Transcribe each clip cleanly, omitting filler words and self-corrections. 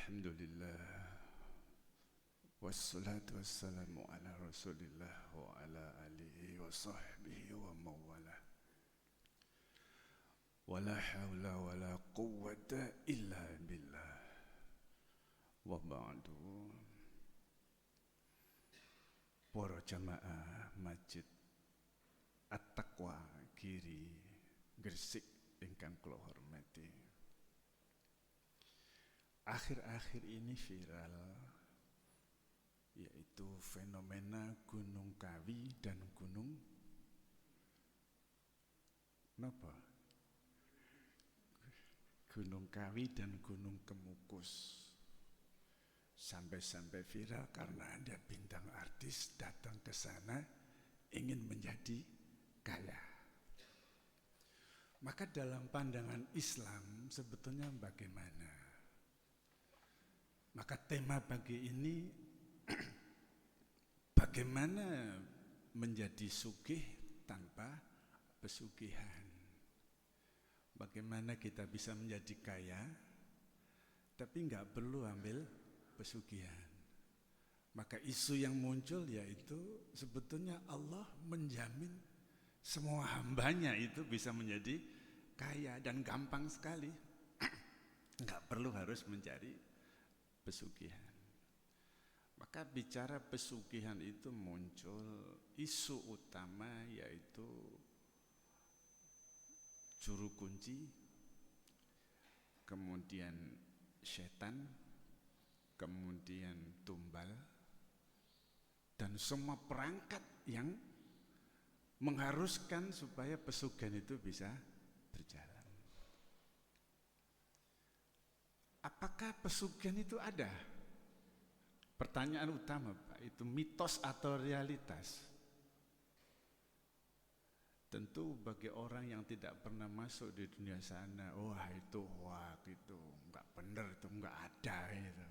Alhamdulillah wassalatu wassalamu ala rasulillah wa ala alihi wa sahbihi wa mawala wala hawla wala quwwata illa billah wa ba'du. Para jamaah Masjid At-Taqwa Giri Gresik ingkang kula hormati, akhir-akhir ini viral yaitu fenomena Gunung Kawi dan Gunung napa? Gunung Kawi dan Gunung Kemukus. Sampai-sampai viral karena ada bintang artis datang ke sana ingin menjadi kaya. Maka dalam pandangan Islam sebetulnya bagaimana? Maka tema pagi ini bagaimana menjadi sugih tanpa pesugihan. Bagaimana kita bisa menjadi kaya tapi nggak perlu ambil pesugihan. Maka isu yang muncul yaitu sebetulnya Allah menjamin semua hambanya itu bisa menjadi kaya dan gampang sekali. Nggak perlu harus mencari pesugihan. Maka bicara pesugihan itu muncul isu utama yaitu juru kunci, kemudian setan, kemudian tumbal, dan semua perangkat yang mengharuskan supaya pesugihan itu bisa berjalan. Apakah pesugihan itu ada? Pertanyaan utama, Pak, itu mitos atau realitas? Tentu bagi orang yang tidak pernah masuk di dunia sana, wah itu hoax, itu enggak benar, itu enggak ada itu.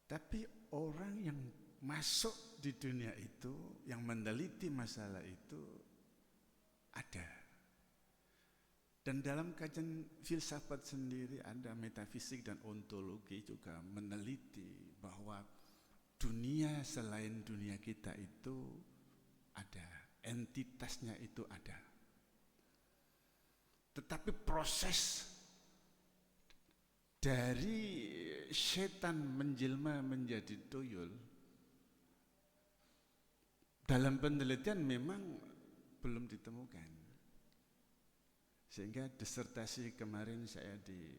Tapi orang yang masuk di dunia itu, yang meneliti masalah itu ada. Dan dalam kajian filsafat sendiri ada metafisik dan ontologi juga meneliti bahwa dunia selain dunia kita itu ada, entitasnya itu ada. Tetapi proses dari setan menjelma menjadi tuyul dalam penelitian memang belum ditemukan. Sehingga disertasi kemarin saya di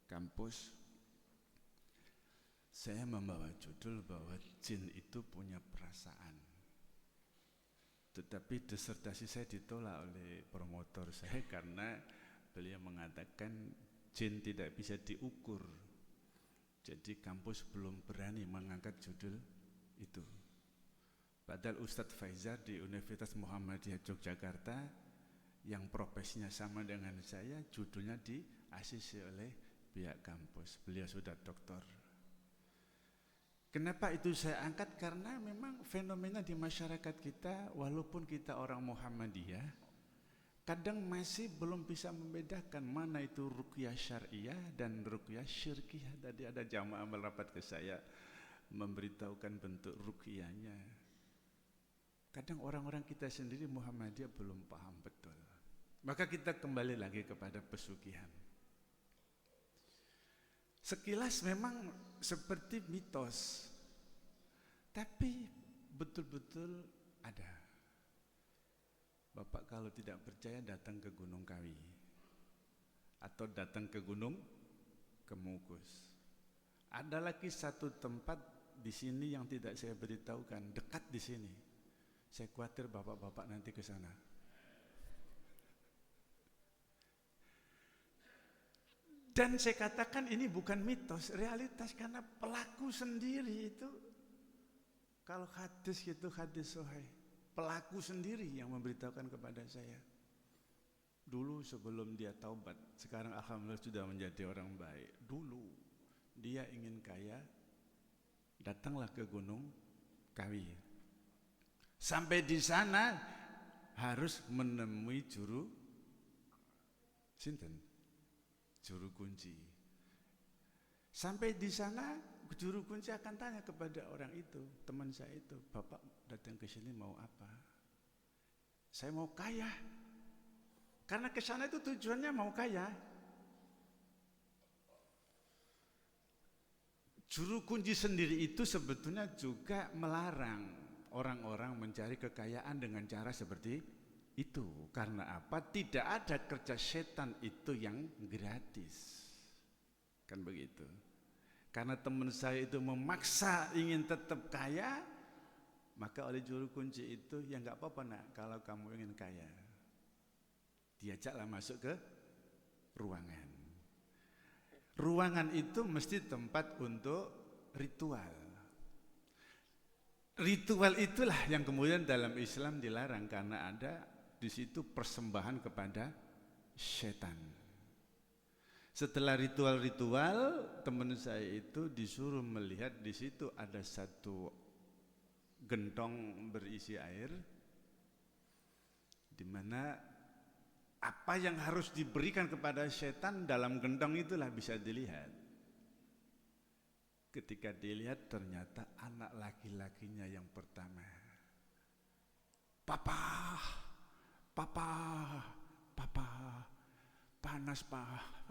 kampus, saya membawa judul bahwa jin itu punya perasaan. Tetapi disertasi saya ditolak oleh promotor saya karena beliau mengatakan jin tidak bisa diukur. Jadi kampus belum berani mengangkat judul itu. Padahal Ustadz Faizar di Universitas Muhammadiyah Yogyakarta yang profesinya sama dengan saya, judulnya diasisi oleh pihak kampus. Beliau sudah doktor. Kenapa itu saya angkat? Karena memang fenomena di masyarakat kita, walaupun kita orang Muhammadiyah, kadang masih belum bisa membedakan mana itu ruqyah syariah dan ruqyah syirkiyah. Tadi ada jamaah merapat ke saya memberitahukan bentuk ruqyahnya. Kadang orang-orang kita sendiri Muhammadiyah belum paham betul. Maka kita kembali lagi kepada pesugihan. Sekilas memang seperti mitos, tapi betul-betul ada. Bapak kalau tidak percaya datang ke Gunung Kawi atau datang ke Gunung Kemukus. Ada lagi satu tempat di sini yang tidak saya beritahukan, dekat di sini. Saya khawatir bapak-bapak nanti ke sana. Dan saya katakan ini bukan mitos, realitas, karena pelaku sendiri itu, kalau hadis itu hadis sahih, pelaku sendiri yang memberitahukan kepada saya. Dulu sebelum dia taubat, sekarang alhamdulillah sudah menjadi orang baik. Dulu dia ingin kaya, datanglah ke Gunung Kawi. Sampai di sana harus menemui juru kunci. Sampai di sana juru kunci akan tanya kepada orang itu, teman saya itu, Bapak datang ke sini mau apa? Saya mau kaya. Karena ke sana itu tujuannya mau kaya. Juru kunci sendiri itu sebetulnya juga melarang orang-orang mencari kekayaan dengan cara seperti itu. Karena apa? Tidak ada kerja setan itu yang gratis. Kan begitu. Karena teman saya itu memaksa ingin tetap kaya, maka oleh juru kunci itu, ya nggak apa-apa nak, kalau kamu ingin kaya, diajaklah masuk ke ruangan. Ruangan itu mesti tempat untuk ritual. Ritual itulah yang kemudian dalam Islam dilarang karena ada di situ persembahan kepada setan. Setelah ritual-ritual, teman saya itu disuruh melihat di situ ada satu gentong berisi air, di mana apa yang harus diberikan kepada setan dalam gentong itulah bisa dilihat. Ketika dilihat ternyata anak laki-lakinya yang pertama. Papa, papa, papa, panas pak.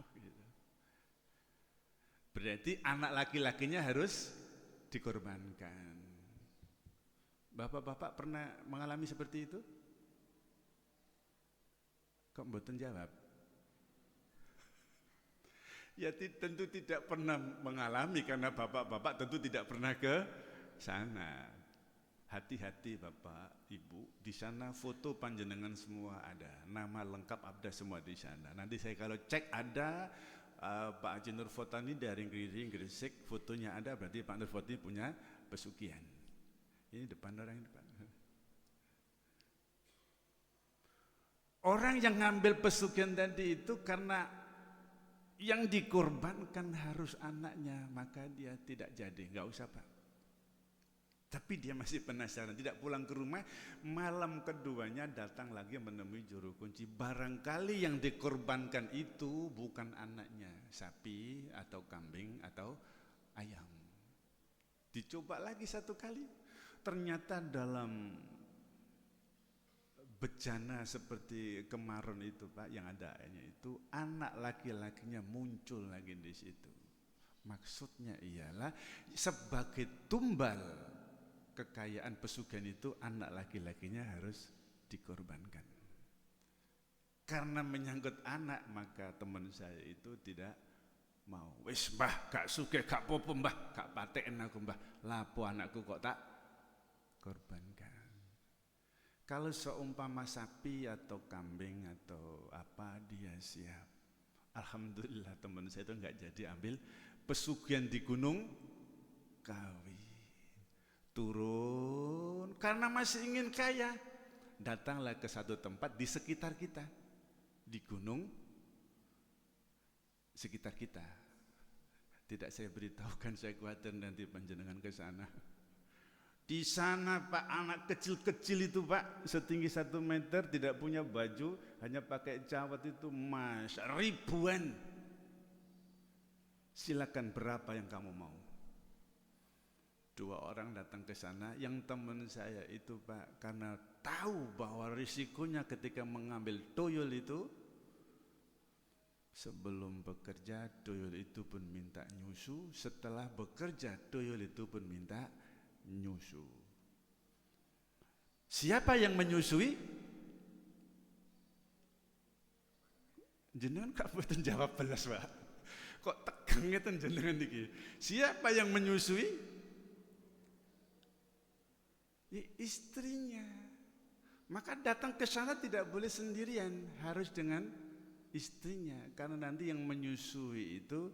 Berarti anak laki-lakinya harus dikorbankan. Bapak-bapak pernah mengalami seperti itu? Kok mboten jawab? Ya tentu tidak pernah mengalami karena bapak-bapak tentu tidak pernah ke sana. Hati-hati Bapak, Ibu, di sana foto panjenengan semua ada, nama lengkap ada semua di sana. Nanti saya kalau cek ada Pak Haji Nur Fotani dari Gresik, fotonya ada, berarti Pak Nur Fotani punya pesugihan. Ini depan orang ini Pak. Orang yang ngambil pesugihan tadi itu karena yang dikorbankan harus anaknya, maka dia tidak jadi, nggak usah Pak. Tapi dia masih penasaran, tidak pulang ke rumah. Malam keduanya datang lagi menemui juru kunci. Barangkali yang dikorbankan itu bukan anaknya, sapi atau kambing atau ayam. Dicoba lagi satu kali. Ternyata dalam bejana seperti kemarin itu Pak, yang ada ayahnya itu, anak laki-lakinya muncul lagi di situ. Maksudnya ialah sebagai tumbal kekayaan pesugihan itu anak laki-lakinya harus dikorbankan. Karena menyangkut anak, maka teman saya itu tidak mau. Wis mbah, gak sugih, gak popo mbah, gak paten aku mbah. Lapo anakku kok tak korbankan. Kalau seumpama sapi atau kambing atau apa, dia siap. Alhamdulillah teman saya itu enggak jadi ambil pesugihan di Gunung Kawi. Turun karena masih ingin kaya, datanglah ke satu tempat di sekitar kita, di gunung sekitar kita. Tidak saya beritahukan, saya khawatir nanti panjenengan ke sana. Di sana Pak, anak kecil-kecil itu Pak, setinggi 1 meter, tidak punya baju, hanya pakai jawat itu, ribuan. Silakan berapa yang kamu mau. 2 orang datang ke sana, yang teman saya itu Pak, karena tahu bahwa risikonya ketika mengambil tuyul itu, sebelum bekerja tuyul itu pun minta nyusu, setelah bekerja tuyul itu pun minta nyusu. Siapa yang menyusui? Jenengan gak boleh jawab belas Pak. Kok tegang itu jenengan niki? Siapa yang menyusui? Istrinya. Maka datang ke sana tidak boleh sendirian, harus dengan istrinya, karena nanti yang menyusui itu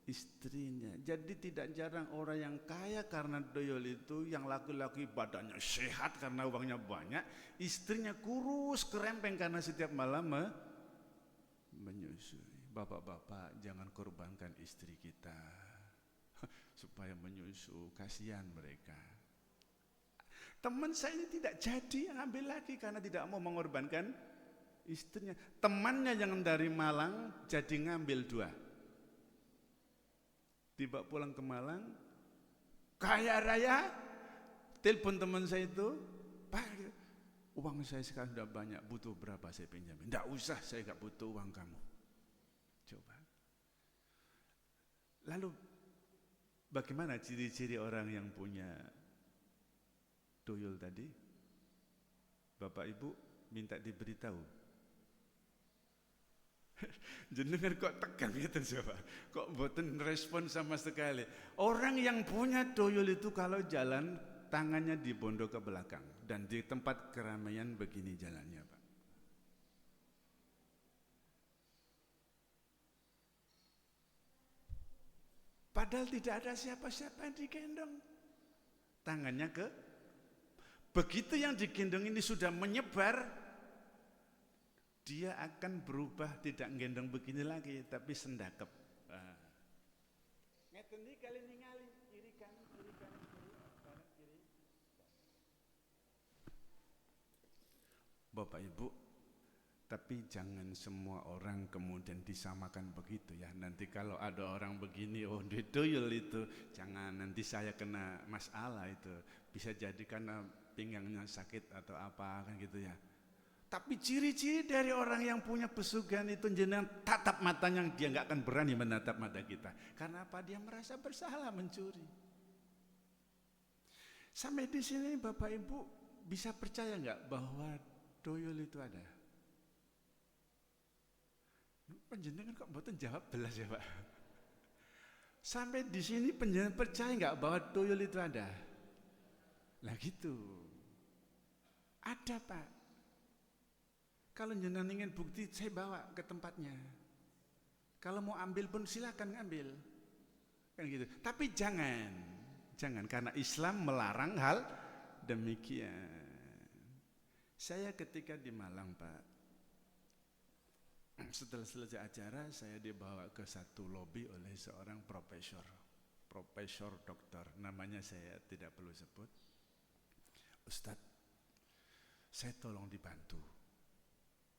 istrinya. Jadi tidak jarang orang yang kaya karena doyol itu, yang laki-laki badannya sehat karena uangnya banyak, istrinya kurus kerempeng karena setiap malam menyusui. Bapak-bapak jangan korbankan istri kita supaya menyusu, kasihan mereka. Teman saya ini tidak jadi ambil lagi karena tidak mau mengorbankan istrinya. Temannya yang dari Malang jadi ngambil 2. Tiba pulang ke Malang, kaya raya, telepon teman saya itu, Pak, uang saya sekarang sudah banyak, butuh berapa saya pinjamin? Tidak usah, saya nggak butuh uang kamu. Coba. Lalu bagaimana ciri-ciri orang yang punya tuyul tadi? Bapak Ibu minta diberitahu. Jenengan kok tekan gitu coba. Kok mboten respon sama sekali. Orang yang punya tuyul itu kalau jalan tangannya dibondo ke belakang dan di tempat keramaian begini jalannya, Pak. Padahal tidak ada siapa-siapa yang digendong. Tangannya ke begitu yang digendong ini sudah menyebar, dia akan berubah, tidak gendong begini lagi, tapi sendakep. Ngeten iki kali ningali kiri kanan kiri kanan kiri. Bapak Ibu, tapi jangan semua orang kemudian disamakan begitu ya. Nanti kalau ada orang begini, oh dia tuyul itu, jangan nanti saya kena masalah itu. Bisa jadi karena pinggangnya sakit atau apa kan gitu ya. Tapi ciri-ciri dari orang yang punya pesugihan itu jenengan tatap matanya, dia nggak akan berani menatap mata kita. Karena apa? Dia merasa bersalah mencuri. Sampai di sini Bapak Ibu bisa percaya nggak bahwa tuyul itu ada? Penjenengan kok mboten jawab belas ya Pak? Sampai di sini penjenengan percaya nggak bahwa tuyul itu ada? Lah gitu. Ada Pak. Kalau jenengan ingin bukti, saya bawa ke tempatnya. Kalau mau ambil pun silakan ngambil, kan gitu. Tapi jangan karena Islam melarang hal demikian. Saya ketika di Malang Pak, setelah selesai acara saya dibawa ke satu lobi oleh seorang profesor dokter, namanya saya tidak perlu sebut. Ustadz, saya tolong dibantu.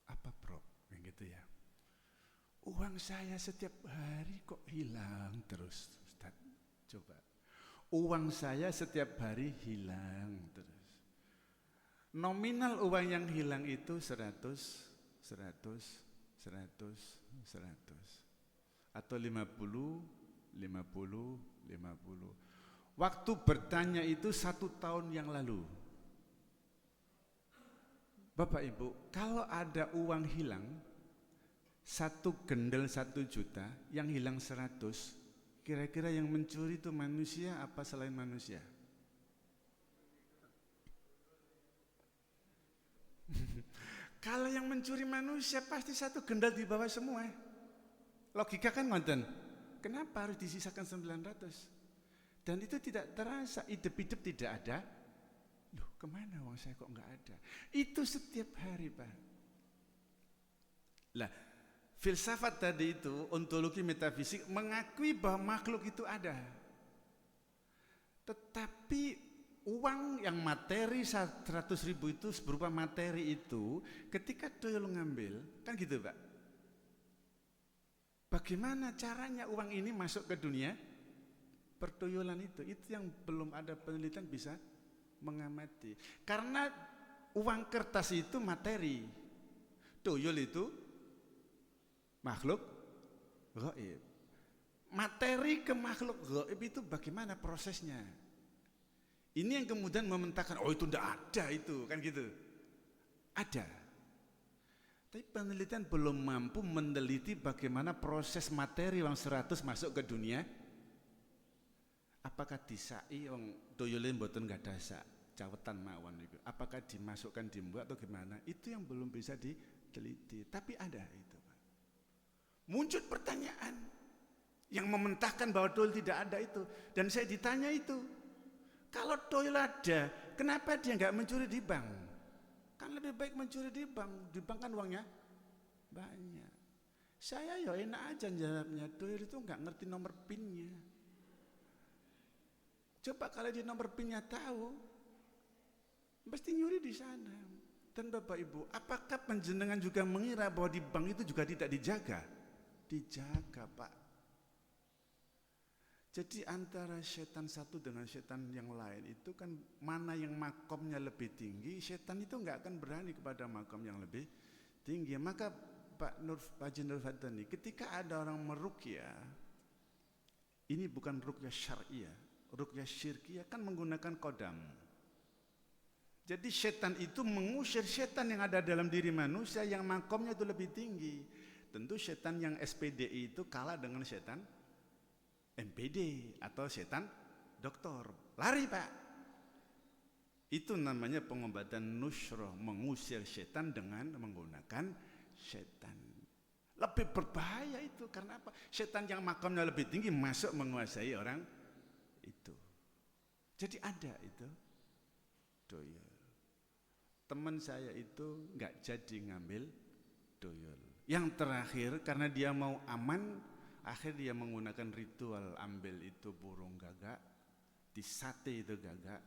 Apa Prof? Yang gitu ya. Uang saya setiap hari kok hilang terus, Ustaz. Coba. Uang saya setiap hari hilang terus. Nominal uang yang hilang itu 100 atau 50. Waktu bertanya itu 1 tahun yang lalu. Bapak Ibu, kalau ada uang hilang, 1 gendel 1 juta, yang hilang 100, kira-kira yang mencuri itu manusia apa selain manusia? Kalau yang mencuri manusia pasti 1 gendel di bawah semua. Logika kan ngoten. Kenapa harus disisakan 900? Dan itu tidak terasa, hidup-hidup tidak ada. Loh, kemana uang saya kok nggak ada? Itu setiap hari Pak. Lah, filsafat tadi itu, ontologi metafisik mengakui bahwa makhluk itu ada. Tetapi uang yang materi 100.000 itu berupa materi itu, ketika tuyul ngambil, kan gitu Pak. Bagaimana caranya uang ini masuk ke dunia pertuyulan itu? Itu yang belum ada penelitian bisa mengamati. Karena uang kertas itu materi, tuyul itu makhluk gaib. Materi ke makhluk gaib itu bagaimana prosesnya? Ini yang kemudian mementahkan, oh itu tidak ada itu, kan gitu. Ada. Tapi penelitian belum mampu meneliti bagaimana proses materi uang 100 masuk ke dunia. Apakah disai wong tuyule mboten gadah cawetan mawon itu? Apakah dimasukkan di mbok atau gimana? Itu yang belum bisa diteliti. Tapi ada itu, Pak. Muncul pertanyaan yang mementahkan bahwa tuyul tidak ada itu. Dan saya ditanya itu, kalau tuyul ada, kenapa dia nggak mencuri di bank? Kan lebih baik mencuri di bank. Di bank kan uangnya banyak. Saya ya enak aja jawabnya, tuyul itu nggak ngerti nomor PIN-nya. Coba kalau di nomor PIN-nya tahu, mesti nyuri di sana. Dan Bapak Ibu, apakah panjenengan juga mengira bahwa di bank itu juga tidak dijaga? Dijaga Pak. Jadi antara setan satu dengan setan yang lain itu kan mana yang makomnya lebih tinggi, setan itu nggak akan berani kepada makom yang lebih tinggi. Maka Pak Haji Nur Fatani, ketika ada orang meruqyah, ini bukan ruqyah syar'iyah, ruqyah syirkiyah kan menggunakan kodam. Jadi setan itu mengusir setan yang ada dalam diri manusia yang makomnya itu lebih tinggi. Tentu setan yang SPDI itu kalah dengan setan MPD atau setan doktor. Lari Pak. Itu namanya pengobatan nusyroh, mengusir setan dengan menggunakan setan. Lebih berbahaya itu, karena apa? Setan yang makamnya lebih tinggi masuk menguasai orang itu. Jadi ada itu doyol. Teman saya itu nggak jadi ngambil doyol. Yang terakhir karena dia mau aman, akhir dia menggunakan ritual ambil itu burung gagak, disate itu gagak,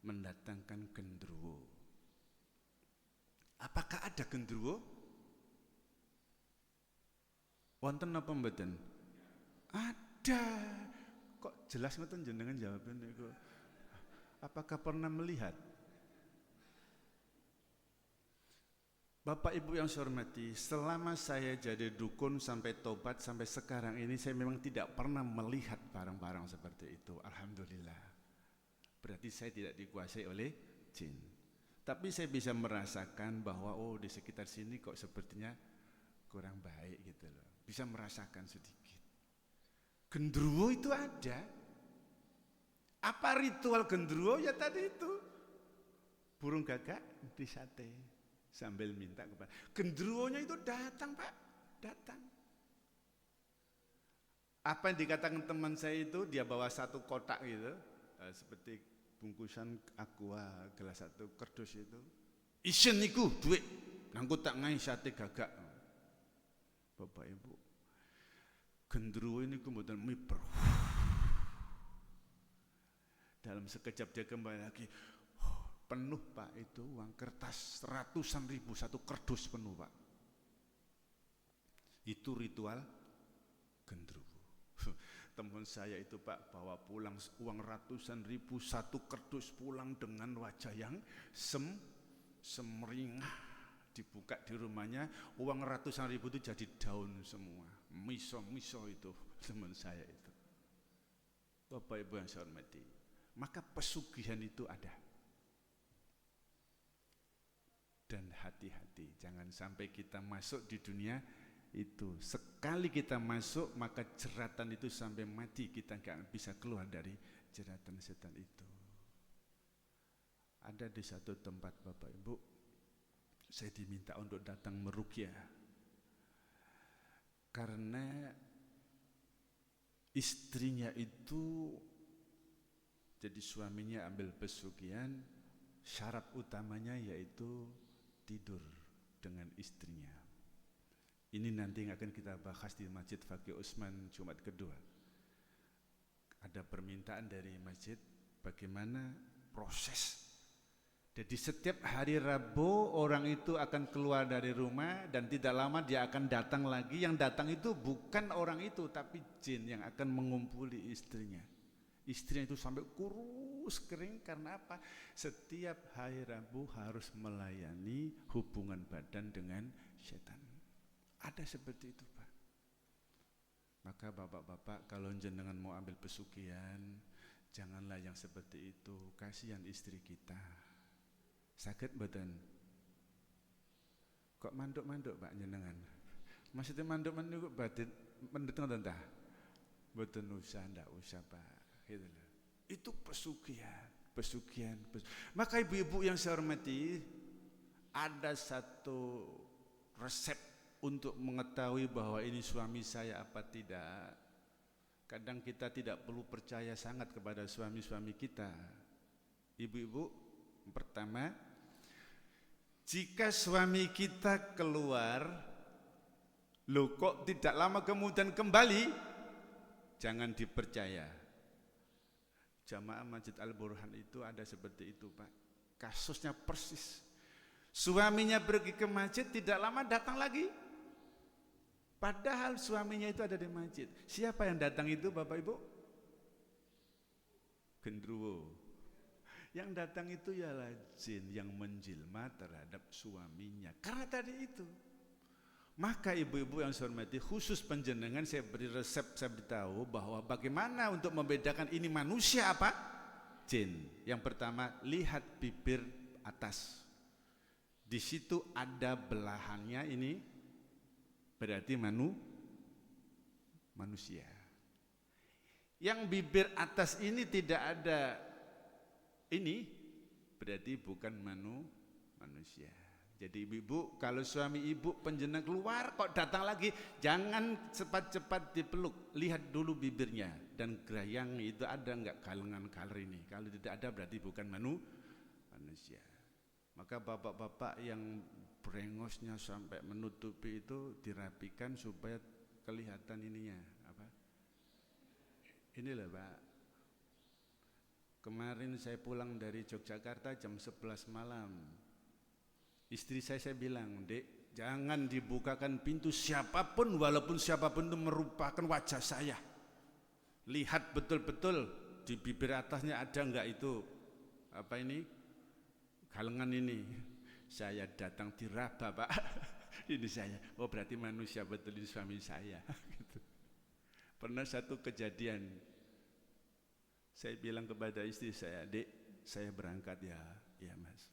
mendatangkan gendruwo. Apakah ada gendruwo? Wonten apa mboten? Ada. Kok jelas ngoten jenengan jawaban niku? Apakah pernah melihat? Bapak Ibu yang saya hormati, selama saya jadi dukun sampai tobat sampai sekarang ini saya memang tidak pernah melihat barang-barang seperti itu. Alhamdulillah. Berarti saya tidak dikuasai oleh jin. Tapi saya bisa merasakan bahwa di sekitar sini kok sepertinya kurang baik gitu loh. Bisa merasakan sedikit. Gendruwo itu ada. Apa ritual gendruwo? Ya tadi itu. Burung gagak disate sambil minta kepada. Gendruwonya itu datang Pak, datang. Apa yang dikatakan teman saya itu, dia bawa satu kotak gitu, seperti bungkusan aqua gelas satu kerdus itu. Isen niku duit, nangku tak ngai sate gagak. Bapak Ibu, gendruwo ini kemudian miber. Dalam sekejap dia kembali lagi. Penuh Pak itu uang kertas ratusan ribu, satu kerdus penuh Pak. Itu ritual gendruwo. Teman saya itu Pak bawa pulang uang ratusan ribu, satu kerdus pulang dengan wajah yang semringah. Dibuka di rumahnya, uang ratusan ribu itu jadi daun semua. Miso-miso itu teman saya itu. Bapak Ibu yang saya hormati, maka pesugihan itu ada. Dan hati-hati, jangan sampai kita masuk di dunia itu. Sekali kita masuk, maka jeratan itu sampai mati kita nggak bisa keluar dari jeratan setan itu. Ada di satu tempat Bapak Ibu, saya diminta untuk datang meruqyah karena istrinya itu, jadi suaminya ambil pesugihan, syarat utamanya yaitu tidur dengan istrinya. Ini nanti akan kita bahas di Masjid Fakih Utsman Jumat kedua. Ada permintaan dari masjid bagaimana proses. Jadi setiap hari Rabu orang itu akan keluar dari rumah dan tidak lama dia akan datang lagi. Yang datang itu bukan orang itu tapi jin yang akan mengumpuli istrinya. Istrinya itu sampai kurus kering karena apa? Setiap hari Rabu harus melayani hubungan badan dengan setan. Ada seperti itu Pak. Maka bapak-bapak kalau jenengan mau ambil pesugihan, janganlah yang seperti itu. Kasihan istri kita. Sakit mboten? Kok manduk-manduk Pak jenengan? Maksudnya manduk-manduk batin mendut ngoten ta? Mboten usah, ndak usah Pak. Gitu loh. Itu pesugihan. Maka ibu-ibu yang saya hormati, ada satu resep untuk mengetahui bahwa ini suami saya apa tidak. Kadang kita tidak perlu percaya sangat kepada suami-suami kita. Ibu-ibu, pertama, jika suami kita keluar, loh kok tidak lama kemudian kembali, jangan dipercaya. Jamaah Masjid Al-Burhan itu ada seperti itu Pak. Kasusnya persis. Suaminya pergi ke masjid, tidak lama datang lagi. Padahal suaminya itu ada di masjid. Siapa yang datang itu Bapak Ibu? Gendruwo. Yang datang itu ialah jin yang menjelma terhadap suaminya. Karena tadi itu. Maka ibu-ibu yang saya hormati, khusus penjenengan saya beri resep, saya beritahu bahwa bagaimana untuk membedakan ini manusia apa? Jin. Yang pertama, lihat bibir atas. Di situ ada belahannya, ini berarti manusia. Yang bibir atas ini tidak ada ini, berarti bukan manusia. Jadi ibu, kalau suami ibu penjenengan keluar kok datang lagi, jangan cepat-cepat dipeluk, lihat dulu bibirnya dan gerayang itu ada enggak kalengan kaler ini. Kalau tidak ada berarti bukan manusia. Maka bapak-bapak yang brengosnya sampai menutupi itu dirapikan supaya kelihatan ininya apa? Inilah Pak. Kemarin saya pulang dari Yogyakarta jam 11 malam. Istri saya bilang, "Dek, jangan dibukakan pintu siapapun, walaupun siapapun itu merupakan wajah saya. Lihat betul-betul di bibir atasnya ada enggak itu apa ini? Kalengan ini." Saya datang diraba, Pak. Ini saya. Oh, berarti manusia betul ini suami saya. Gitu. Pernah satu kejadian. Saya bilang kepada istri saya, "Dek, saya berangkat ya." "Ya, Mas."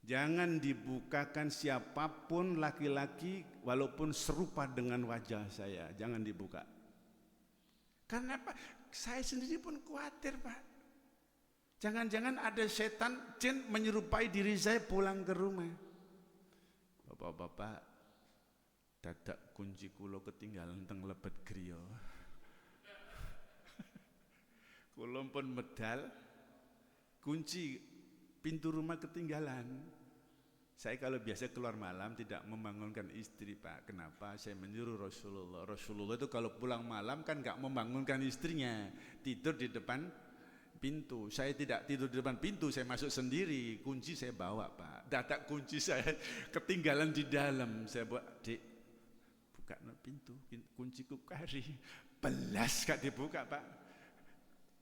Jangan dibukakan siapapun laki-laki walaupun serupa dengan wajah saya, jangan dibuka. Karena apa? Saya sendiri pun khawatir, Pak. Jangan-jangan ada setan jin menyerupai diri saya pulang ke rumah. Bapak-bapak, dadak kunci kulo ketinggalan teng lebet griya. Kulo pun medal, kunci pintu rumah ketinggalan. Saya kalau biasa keluar malam tidak membangunkan istri, Pak. Kenapa? Saya menyuruh Rasulullah. Rasulullah itu kalau pulang malam kan gak membangunkan istrinya, tidur di depan pintu. Saya tidak tidur di depan pintu, saya masuk sendiri. Kunci saya bawa, Pak. Dadak kunci saya ketinggalan di dalam. Saya buat, "Dek, buka pintu, kunciku kari." Belas gak dibuka, Pak.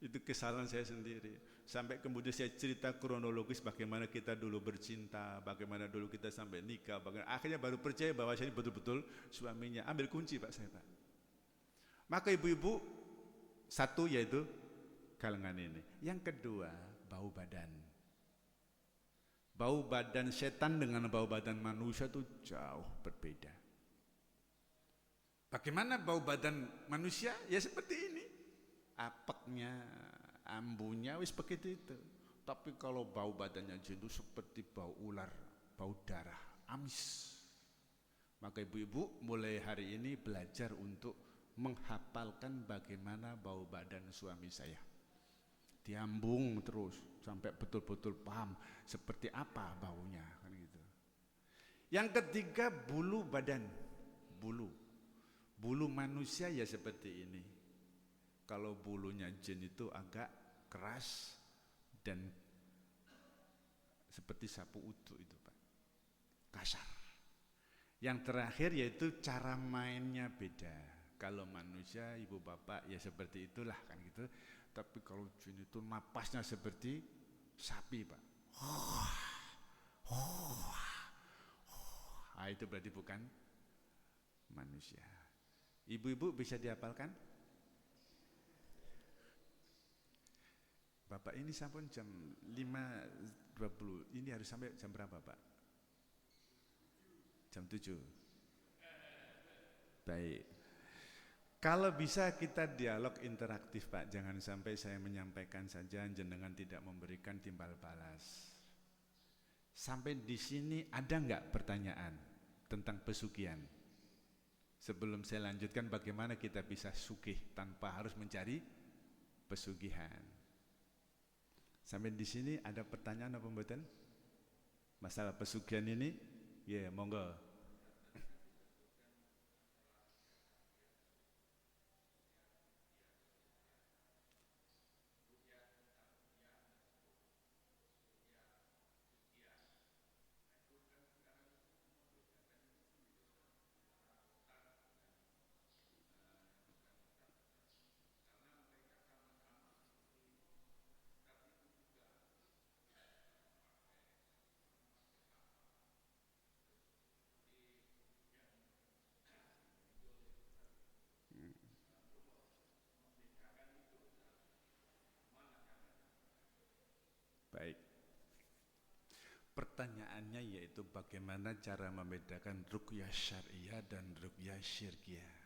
Itu kesalahan saya sendiri. Sampai kemudian saya cerita kronologis bagaimana kita dulu bercinta, bagaimana dulu kita sampai nikah, bagaimana akhirnya baru percaya bahwa saya ini betul-betul suaminya. Ambil kunci, Pak, saya, Pak. Maka ibu-ibu, satu yaitu kalengan ini. Yang kedua, bau badan. Bau badan setan dengan bau badan manusia itu jauh berbeda. Bagaimana bau badan manusia? Ya seperti ini. Apeknya, ambunya wis begitu itu. Tapi kalau bau badannya jin itu seperti bau ular, bau darah, amis. Maka ibu-ibu mulai hari ini belajar untuk menghafalkan bagaimana bau badan suami saya. Diambung terus sampai betul-betul paham seperti apa baunya kan gitu. Yang ketiga, bulu badan. Bulu manusia ya seperti ini. Kalau bulunya jin itu agak keras dan seperti sapu uduk itu, Pak. Kasar. Yang terakhir yaitu cara mainnya beda. Kalau manusia, ibu bapak ya seperti itulah kan gitu. Tapi kalau jin itu napasnya seperti sapi, Pak. Itu berarti bukan manusia. Ibu-ibu bisa dihafalkan? Bapak ini sampun jam 5.20. Ini harus sampai jam berapa, Pak? Jam 7. Baik. Kalau bisa kita dialog interaktif, Pak. Jangan sampai saya menyampaikan saja jenengan tidak memberikan timbal balas. Sampai di sini ada enggak pertanyaan tentang pesugihan? Sebelum saya lanjutkan bagaimana kita bisa sugih tanpa harus mencari pesugihan. Sampai di sini ada pertanyaan apa mboten? Masalah pesugihan ini? Ya, monggo. Pertanyaannya yaitu bagaimana cara membedakan ruqyah syariah dan ruqyah syirkiyah.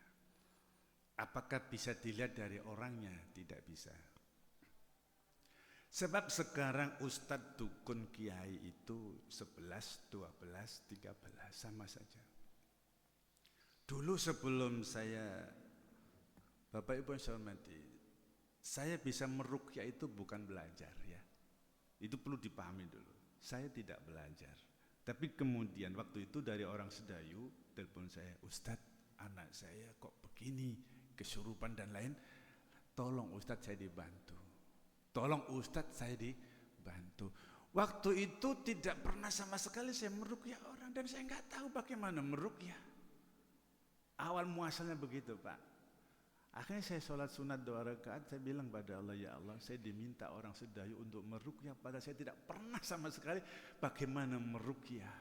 Apakah bisa dilihat dari orangnya? Tidak bisa. Sebab sekarang ustadz, dukun, kiai itu 11, 12, 13 sama saja. Dulu sebelum saya, Bapak Ibu yang saya hormati, saya bisa meruqyah itu bukan belajar ya. Itu perlu dipahami dulu. Saya tidak belajar. Tapi kemudian waktu itu dari orang Sedayu telepon saya, Ustadz, anak saya kok begini, kesurupan dan lain, tolong Ustadz saya dibantu. Tolong Ustadz saya dibantu. Waktu itu tidak pernah sama sekali saya meruqyah orang dan saya nggak tahu bagaimana meruqyah. Awal muasalnya begitu Pak. Akhirnya saya sholat sunat 2 rakaat, saya bilang pada Allah, ya Allah, saya diminta orang Sedayu untuk meruqyah, padahal saya tidak pernah sama sekali bagaimana meruqyah.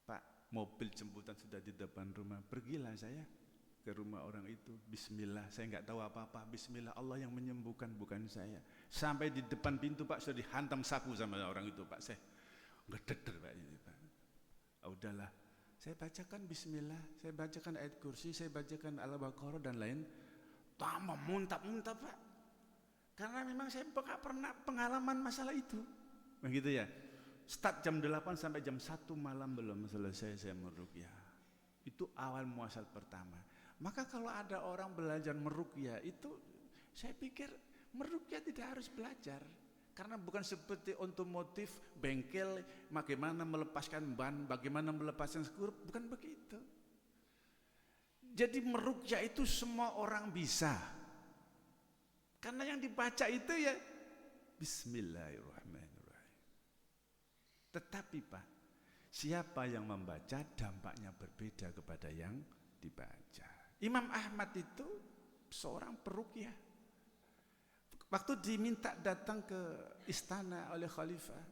Pak, mobil jemputan sudah di depan rumah, pergilah saya ke rumah orang itu, bismillah, saya nggak tahu apa-apa, bismillah, Allah yang menyembuhkan bukan saya. Sampai di depan pintu Pak, sudah dihantam sapu sama orang itu Pak, saya ngededer Pak ini Pak. Udahlah, saya bacakan bismillah, saya bacakan ayat kursi, saya bacakan Al-Baqarah dan lain, tambah muntah-muntah Pak. Karena memang saya nggak pernah pengalaman masalah itu. Begitu ya. Start jam 8 sampai jam 1 malam belum selesai saya meruqyah. Itu awal muasal pertama. Maka kalau ada orang belajar meruqyah itu, saya pikir meruqyah tidak harus belajar. Karena bukan seperti otomotif, bengkel, bagaimana melepaskan ban, bagaimana melepaskan skrup, bukan begitu. Jadi meruqyah itu semua orang bisa. Karena yang dibaca itu ya Bismillahirrahmanirrahim. Tetapi Pak, siapa yang membaca dampaknya berbeda kepada yang dibaca. Imam Ahmad itu seorang peruqyah. Waktu diminta datang ke istana oleh khalifah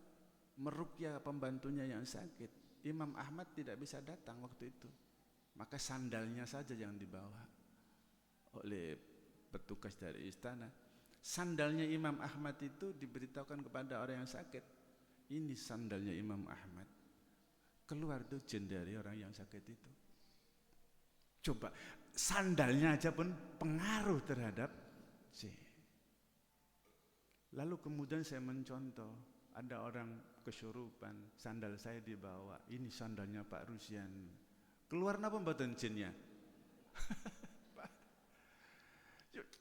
meruqyah pembantunya yang sakit, Imam Ahmad tidak bisa datang waktu itu. Maka sandalnya saja yang dibawa oleh petugas dari istana. Sandalnya Imam Ahmad itu diberitahukan kepada orang yang sakit, ini sandalnya Imam Ahmad. Keluar tuh jin dari orang yang sakit itu. Coba, sandalnya aja pun pengaruh terhadap jin. Lalu kemudian saya mencontoh, ada orang kesurupan, sandal saya dibawa, ini sandalnya Pak Rusyan. Keluar napa mboten jinnya?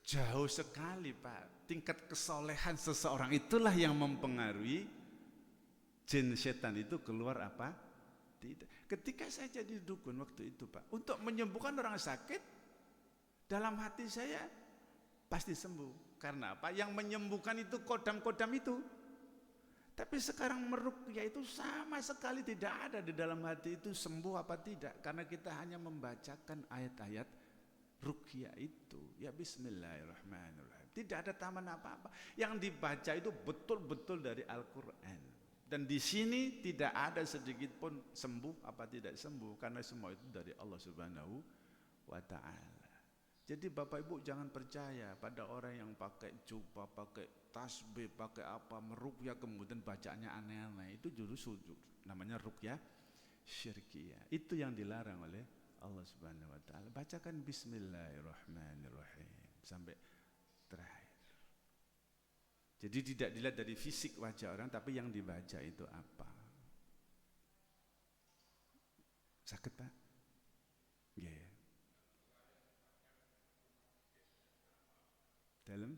Jauh sekali Pak, tingkat kesolehan seseorang itulah yang mempengaruhi jin setan itu keluar apa? Tidak. Ketika saya jadi dukun waktu itu Pak, untuk menyembuhkan orang sakit, dalam hati saya pasti sembuh. Karena apa? Yang menyembuhkan itu kodam-kodam itu. Tapi sekarang meruqyah itu sama sekali tidak ada di dalam hati itu sembuh apa tidak. Karena kita hanya membacakan ayat-ayat ruqyah itu. Ya bismillahirrahmanirrahim. Tidak ada tambahan apa-apa. Yang dibaca itu betul-betul dari Al-Quran. Dan di sini tidak ada sedikit pun sembuh apa tidak sembuh. Karena semua itu dari Allah Subhanahu wa Ta'ala. Jadi Bapak Ibu jangan percaya pada orang yang pakai jubah, pakai tasbih, pakai apa, meruqyah kemudian bacaannya aneh-aneh. Itu justru namanya ruqyah syirkiyah. Itu yang dilarang oleh Allah Subhanahu wa Ta'ala. Bacakan bismillahirrahmanirrahim sampai terakhir. Jadi tidak dilihat dari fisik wajah orang, tapi yang dibaca itu apa. Sakit Pak? Yeah. Dalam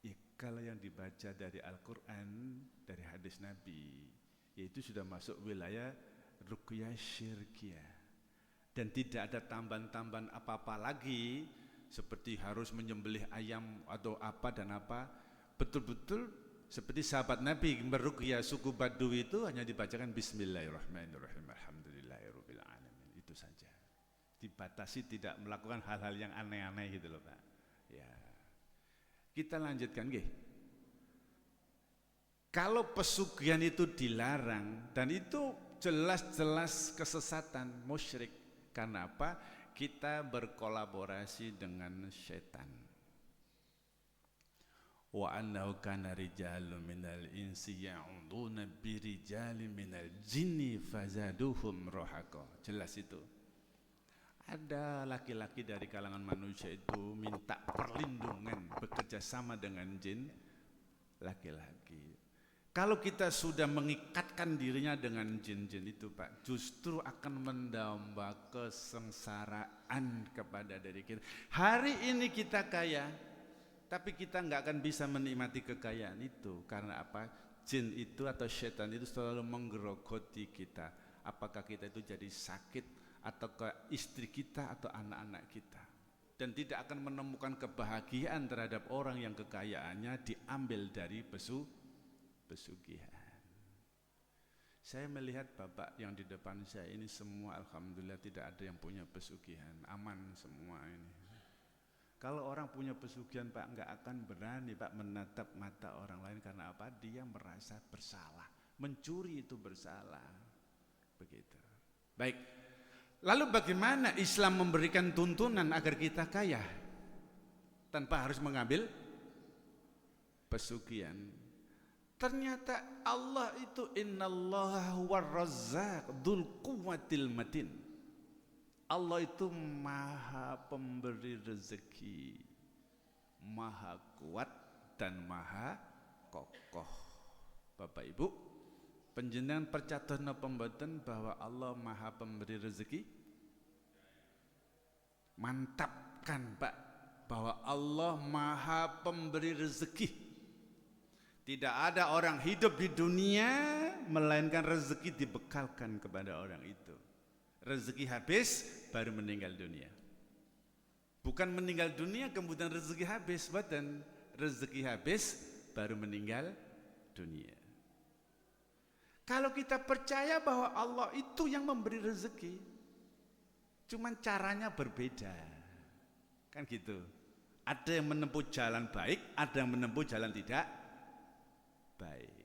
ya, kalau yang dibaca dari Al-Quran, dari hadis Nabi, yaitu sudah masuk wilayah ruqyah syirkiyah. Dan tidak ada tambahan-tambahan apa-apa lagi, seperti harus menyembelih ayam atau apa dan apa. Betul-betul seperti sahabat Nabi meruqyah suku Badui itu hanya dibacakan bismillahirrahmanirrahim alhamdulillahirabbil alamin, itu saja. Dibatasi tidak melakukan hal-hal yang aneh-aneh gitu loh Pak. Ya. Kita lanjutkan nggih. Kalau pesugihan itu dilarang dan itu jelas-jelas kesesatan, musyrik. Karena apa? kita berkolaborasi dengan setan. Wa annahu kana rijalun minal insi ya'uduna birijalin minal jinni fazaduhum rohaqa. Jelas itu. Ada laki-laki dari kalangan manusia itu minta perlindungan, bekerja sama dengan jin laki-laki. Kalau kita sudah mengikatkan dirinya dengan jin-jin itu, Pak, justru akan mendamba kesengsaraan kepada diri kita. Hari ini kita kaya, tapi kita nggak akan bisa menikmati kekayaan itu. Karena apa? Jin itu atau setan itu selalu menggerogoti kita. Apakah kita itu jadi sakit, atau ke istri kita atau anak-anak kita. Dan tidak akan menemukan kebahagiaan terhadap orang yang kekayaannya diambil dari pesugihan. Saya melihat bapak yang di depan saya ini semua alhamdulillah tidak ada yang punya pesugihan, aman semua ini. Kalau orang punya pesugihan, Pak, nggak akan berani, Pak, menatap mata orang lain. Karena apa? Dia merasa bersalah. Mencuri itu bersalah. Begitu. Baik. Lalu bagaimana Islam memberikan tuntunan agar kita kaya tanpa harus mengambil pesugihan? Ternyata Allah itu innallaha huwar-razzaq dzul quwwatil matin. Allah itu maha pemberi rezeki, maha kuat dan maha kokoh. Bapak Ibu, panjenengan percaya napa mboten bahwa Allah maha pemberi rezeki? Mantap kan, Pak, bahwa Allah maha pemberi rezeki. Tidak ada orang hidup di dunia melainkan rezeki dibekalkan kepada orang itu. Rezeki habis baru meninggal dunia. Bukan meninggal dunia kemudian rezeki habis, dan rezeki habis baru meninggal dunia. Kalau kita percaya bahwa Allah itu yang memberi rezeki, cuman caranya berbeda, kan gitu. Ada yang menempuh jalan baik, ada yang menempuh jalan tidak baik.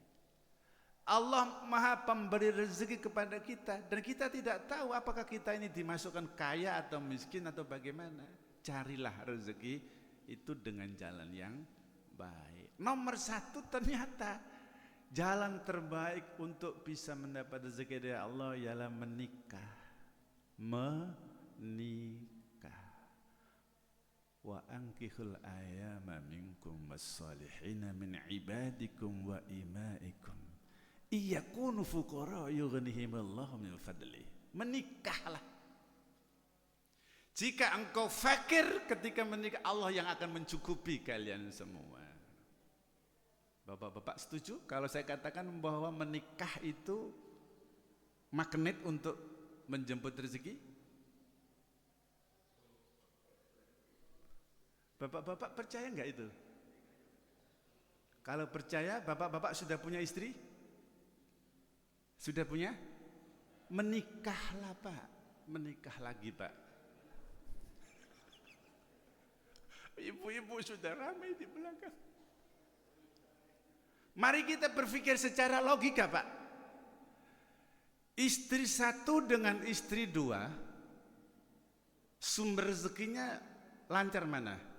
Allah maha pemberi rezeki kepada kita, dan kita tidak tahu apakah kita ini dimasukkan kaya atau miskin atau bagaimana. Carilah rezeki itu dengan jalan yang baik. Nomor satu, ternyata jalan terbaik untuk bisa mendapat rezeki dari Allah ialah menikah. Wa ankihul ayama minkum was-salihina min ibadikum wa imaikum iyakunu fuqara yughnihimullahu min fadli. Menikahlah. Jika engkau fakir ketika menikah, Allah yang akan mencukupi kalian semua. Bapak-bapak setuju kalau saya katakan bahwa menikah itu magnet untuk menjemput rezeki? Bapak-bapak percaya enggak itu? Kalau percaya, bapak-bapak sudah punya istri? Sudah punya? Menikahlah, Pak. Menikah lagi, Pak. Ibu-ibu sudah ramai di belakang. Mari kita berpikir secara logika, Pak. Istri satu dengan istri dua, sumber rezekinya lancar mana?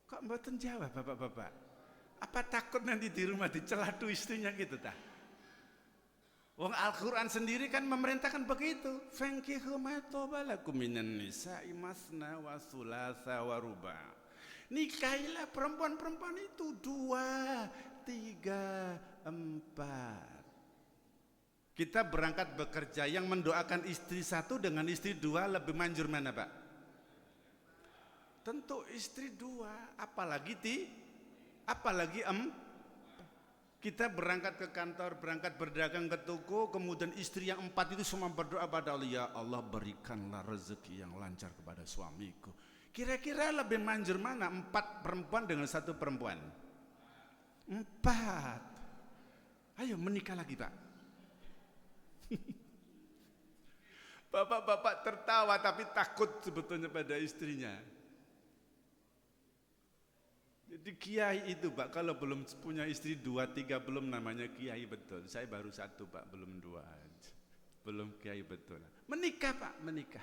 Kok mboten jawab, bapak-bapak? Apa takut nanti di rumah dicelatu istrinya gitu tak? Wong Al-Quran sendiri kan memerintahkan begitu. Fankihu ma taba lakum minan nisa'i masna wa thulatha wa ruba'. Nikahilah perempuan-perempuan itu 2, 3, 4. Kita berangkat bekerja, yang mendoakan istri satu dengan istri dua lebih manjur mana, Pak? Tentu istri dua, apalagi kita berangkat ke kantor, berangkat berdagang ke toko, kemudian istri yang 4 itu semua berdoa pada Allah, ya Allah berikanlah rezeki yang lancar kepada suamiku. Kira-kira lebih manjur mana, 4 perempuan dengan 1 perempuan? 4. Ayo menikah lagi, Pak. Bapak-bapak tertawa tapi takut sebetulnya pada istrinya. Di kiai itu Pak, kalau belum punya istri 2, 3 belum namanya kiai betul. Saya baru 1 Pak, belum 2. Belum kiai betul. Menikah Pak, menikah.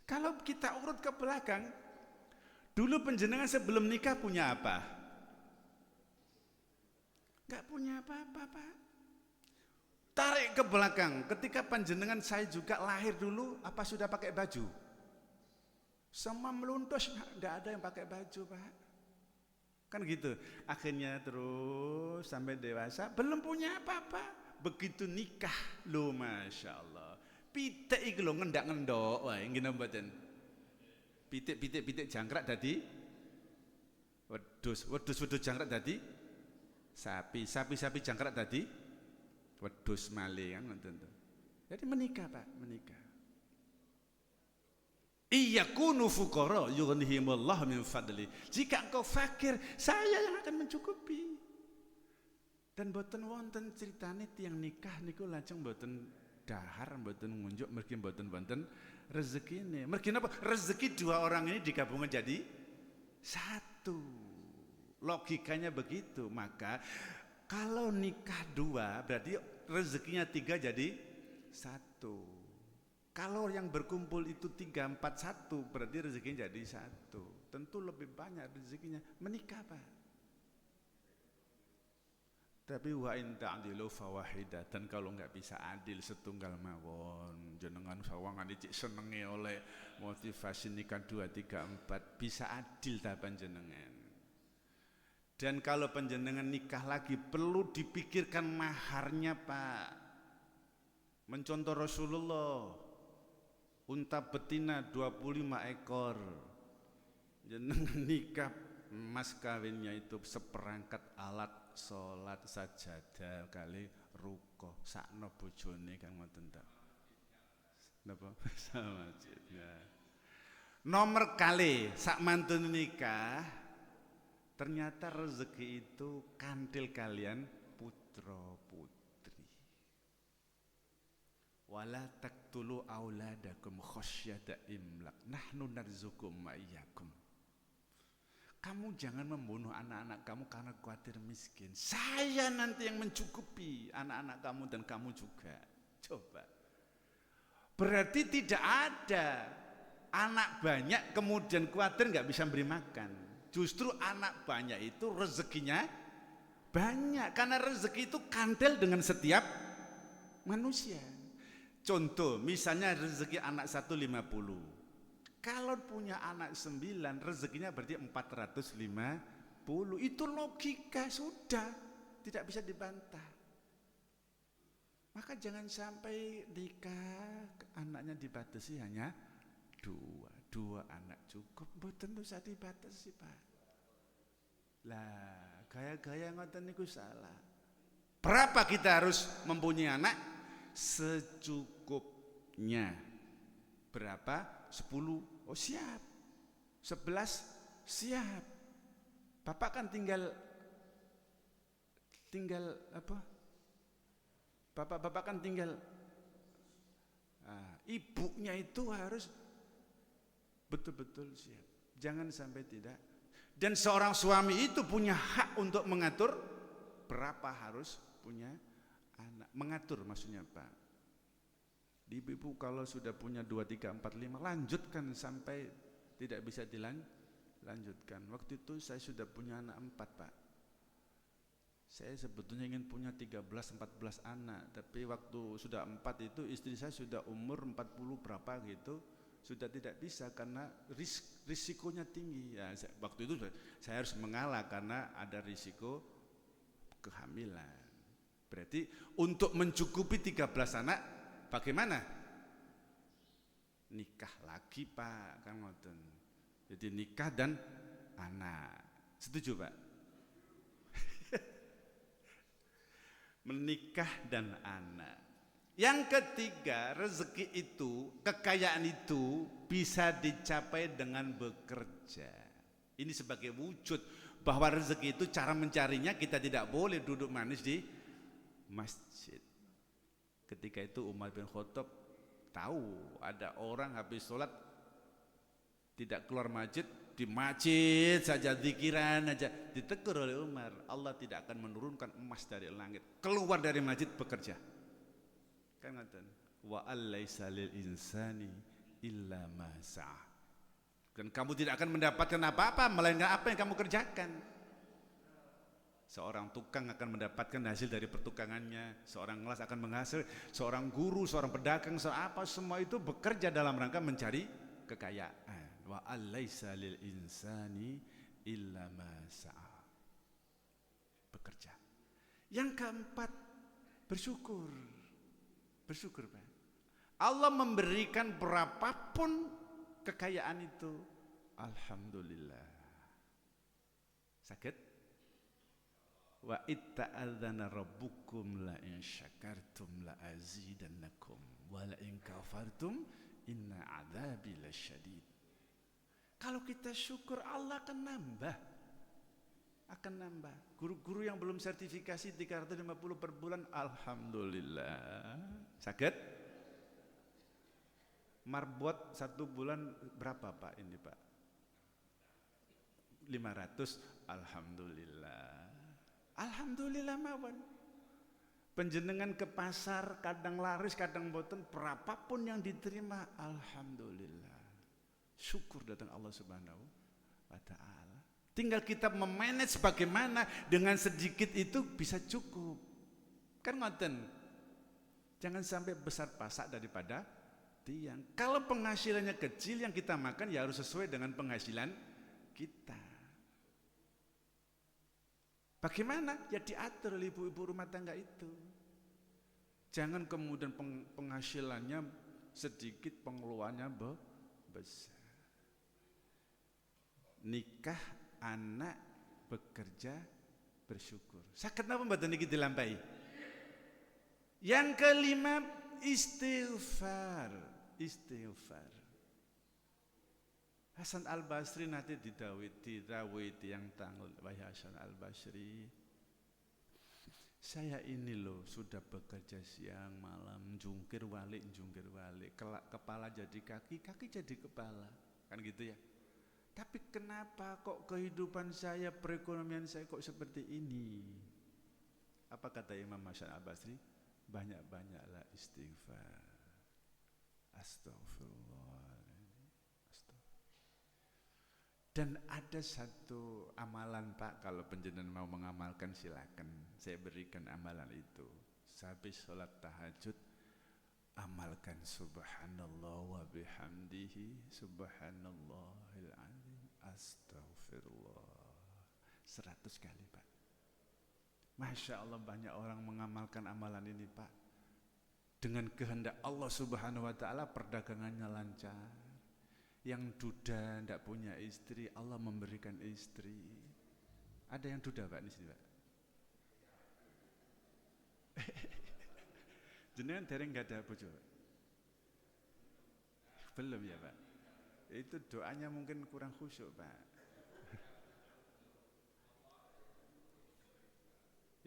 Kalau kita urut ke belakang, dulu panjenengan sebelum nikah punya apa? Enggak punya apa-apa Pak. Tarik ke belakang, ketika panjenengan saya juga lahir dulu, apa sudah pakai baju? Semua meluntos, enggak ada yang pakai baju Pak. Kan gitu. Akhirnya terus sampai dewasa belum punya apa-apa. Begitu nikah lo, masya Allah. Pitik iki lho ngendak-ngendok wae ngene mboten. Pitik jangkrak dadi wedhus jangkrak dadi sapi jangkrak dadi wedhus malih kan ngoten to. Jadi menikah Pak, menikah. Iyakunu fuqara yughnihimullah min fadli. Jika engkau fakir, saya yang akan mencukupi. Dan boten wonten ceritane tiyang nikah niku lajeng boten dahar, boten ngunjuk, mergi boten wonten rezekine. Mergi napa? Rezeki 2 orang ini digabungkan jadi 1. Logikanya begitu. Maka kalau nikah 2 berarti rezekinya 3 jadi 1. Kalau yang berkumpul itu 3, 4, 1 berarti rezekinya jadi 1. Tentu lebih banyak rezekinya. Menikah Pak. Tapi wa in ta'dilu fawahidah. Dan kalau nggak bisa adil setunggal mawon, jenengan sawangan cik senenge oleh motivasi nikah 2, 3, 4 bisa adil ta panjenengan. Dan kalau panjenengan nikah lagi perlu dipikirkan maharnya Pak. Mencontoh Rasulullah, unta betina 25 ekor. Jenengan nikah mas kawinnya itu seperangkat alat salat sajadah kali rukoh sakno bojone kan ngoten ta. Napa? Masjidnya. Nomor kali sak mantun nikah ternyata rezeki itu kantil kalian putra putri. Wala taqtulu auladakum khasyata imlaq nahnu narzuqum wa iyyakum. Kamu jangan membunuh anak-anak kamu karena khawatir miskin. Saya nanti yang mencukupi anak-anak kamu dan kamu juga. Coba. Berarti tidak ada anak banyak kemudian khawatir nggak bisa beri makan. Justru anak banyak itu rezekinya banyak karena rezeki itu kantel dengan setiap manusia. Contoh, misalnya rezeki anak 1 50. Kalau punya anak 9, rezekinya berarti 450. Itu logika sudah, tidak bisa dibantah. Maka jangan sampai nikah anaknya dibatasi hanya 2 anak cukup. Mboten usah dibatasi Pak. Lah, gaya-gaya ngoten niku salah. Berapa kita harus mempunyai anak? Secukupnya. Berapa? 10. Oh siap. 11 siap. Bapak kan tinggal apa? Bapak kan tinggal ibunya itu harus betul-betul siap. Jangan sampai tidak. Dan seorang suami itu punya hak untuk mengatur berapa harus punya anak. Mengatur maksudnya Pak. Ibu-ibu kalau sudah punya 2, 3, 4, 5 lanjutkan sampai tidak bisa dilanjutkan. Waktu itu saya sudah punya anak 4 Pak. Saya sebetulnya ingin punya 13, 14 anak. Tapi waktu sudah 4 itu istri saya sudah umur 40 berapa gitu. Sudah tidak bisa karena risikonya tinggi. Ya, waktu itu saya harus mengalah karena ada risiko kehamilan. Berarti untuk mencukupi 13 anak bagaimana? Nikah lagi Pak, kan ngoten. Jadi nikah dan anak. Setuju Pak? Menikah dan anak. Yang ketiga, rezeki itu, kekayaan itu bisa dicapai dengan bekerja. Ini sebagai wujud bahwa rezeki itu cara mencarinya kita tidak boleh duduk manis di masjid. Ketika itu Umar bin Khattab tahu ada orang habis sholat tidak keluar masjid Di masjid saja zikiran aja ditegur oleh Umar. Allah tidak akan menurunkan emas dari langit. Keluar dari masjid bekerja. Kan ngoten. Wa allaisa lil insani illa ma sa'a. Dan kamu tidak akan mendapatkan apa-apa melainkan apa yang kamu kerjakan. Seorang tukang akan mendapatkan hasil dari pertukangannya, seorang ngelas akan menghasil, seorang guru, seorang pedagang, semua itu bekerja dalam rangka mencari kekayaan. Wa allaisa lil insani illa ma sa'a. Bekerja. Yang keempat, bersyukur. Bersyukur, Pak. Allah memberikan berapapun kekayaan itu, alhamdulillah. Sakit? Wa itta'adzana rabbukum la in syakartum la azidannakum wa la in kafartum inna adzabi lasyadid. Kalau kita syukur Allah akan nambah. Akan nambah. Guru-guru yang belum sertifikasi 350 per bulan, alhamdulillah. Sakit? Marbot 1 bulan berapa Pak ini Pak? 500, alhamdulillah. Alhamdulillah mawon. Penjenengan ke pasar kadang laris kadang boten, berapapun yang diterima alhamdulillah. Syukur datang Allah Subhanahu wa taala. Tinggal kita memanage bagaimana dengan sedikit itu bisa cukup. Kan ngoten. Jangan sampai besar pasak daripada tiang. Kalau penghasilannya kecil yang kita makan ya harus sesuai dengan penghasilan kita. Bagaimana? Ya diatur oleh ibu-ibu rumah tangga itu. Jangan kemudian penghasilannya sedikit, pengeluarannya besar. Nikah, anak, bekerja, bersyukur. Sakit apa mboten niki dilampahi? Yang kelima, istighfar. Istighfar. Hasan Al-Basri nanti didawiti yang tanggal wahai Hasan Al-Basri, saya ini loh sudah bekerja siang malam, jungkir balik, kepala jadi kaki, kaki jadi kepala, kan gitu ya. Tapi kenapa kok kehidupan saya, perekonomian saya kok seperti ini? Apa kata Imam Hasan Al-Basri? Banyak-banyaklah istighfar. Astagfirullah. Dan ada satu amalan Pak, kalau penjenengan mau mengamalkan silakan, saya berikan amalan itu. Habis sholat tahajud, amalkan subhanallah wa bihamdihi subhanallahil azim astaghfirullah 100 kali Pak. Masya Allah banyak orang mengamalkan amalan ini Pak. Dengan kehendak Allah Subhanahu wa ta'ala perdagangannya lancar. Yang duda tidak punya istri, Allah memberikan istri. Ada yang duda Pak di sini Pak? Jenengan dereng nggak ada bojo? Belum ya Pak? Itu doanya mungkin kurang khusyuk Pak.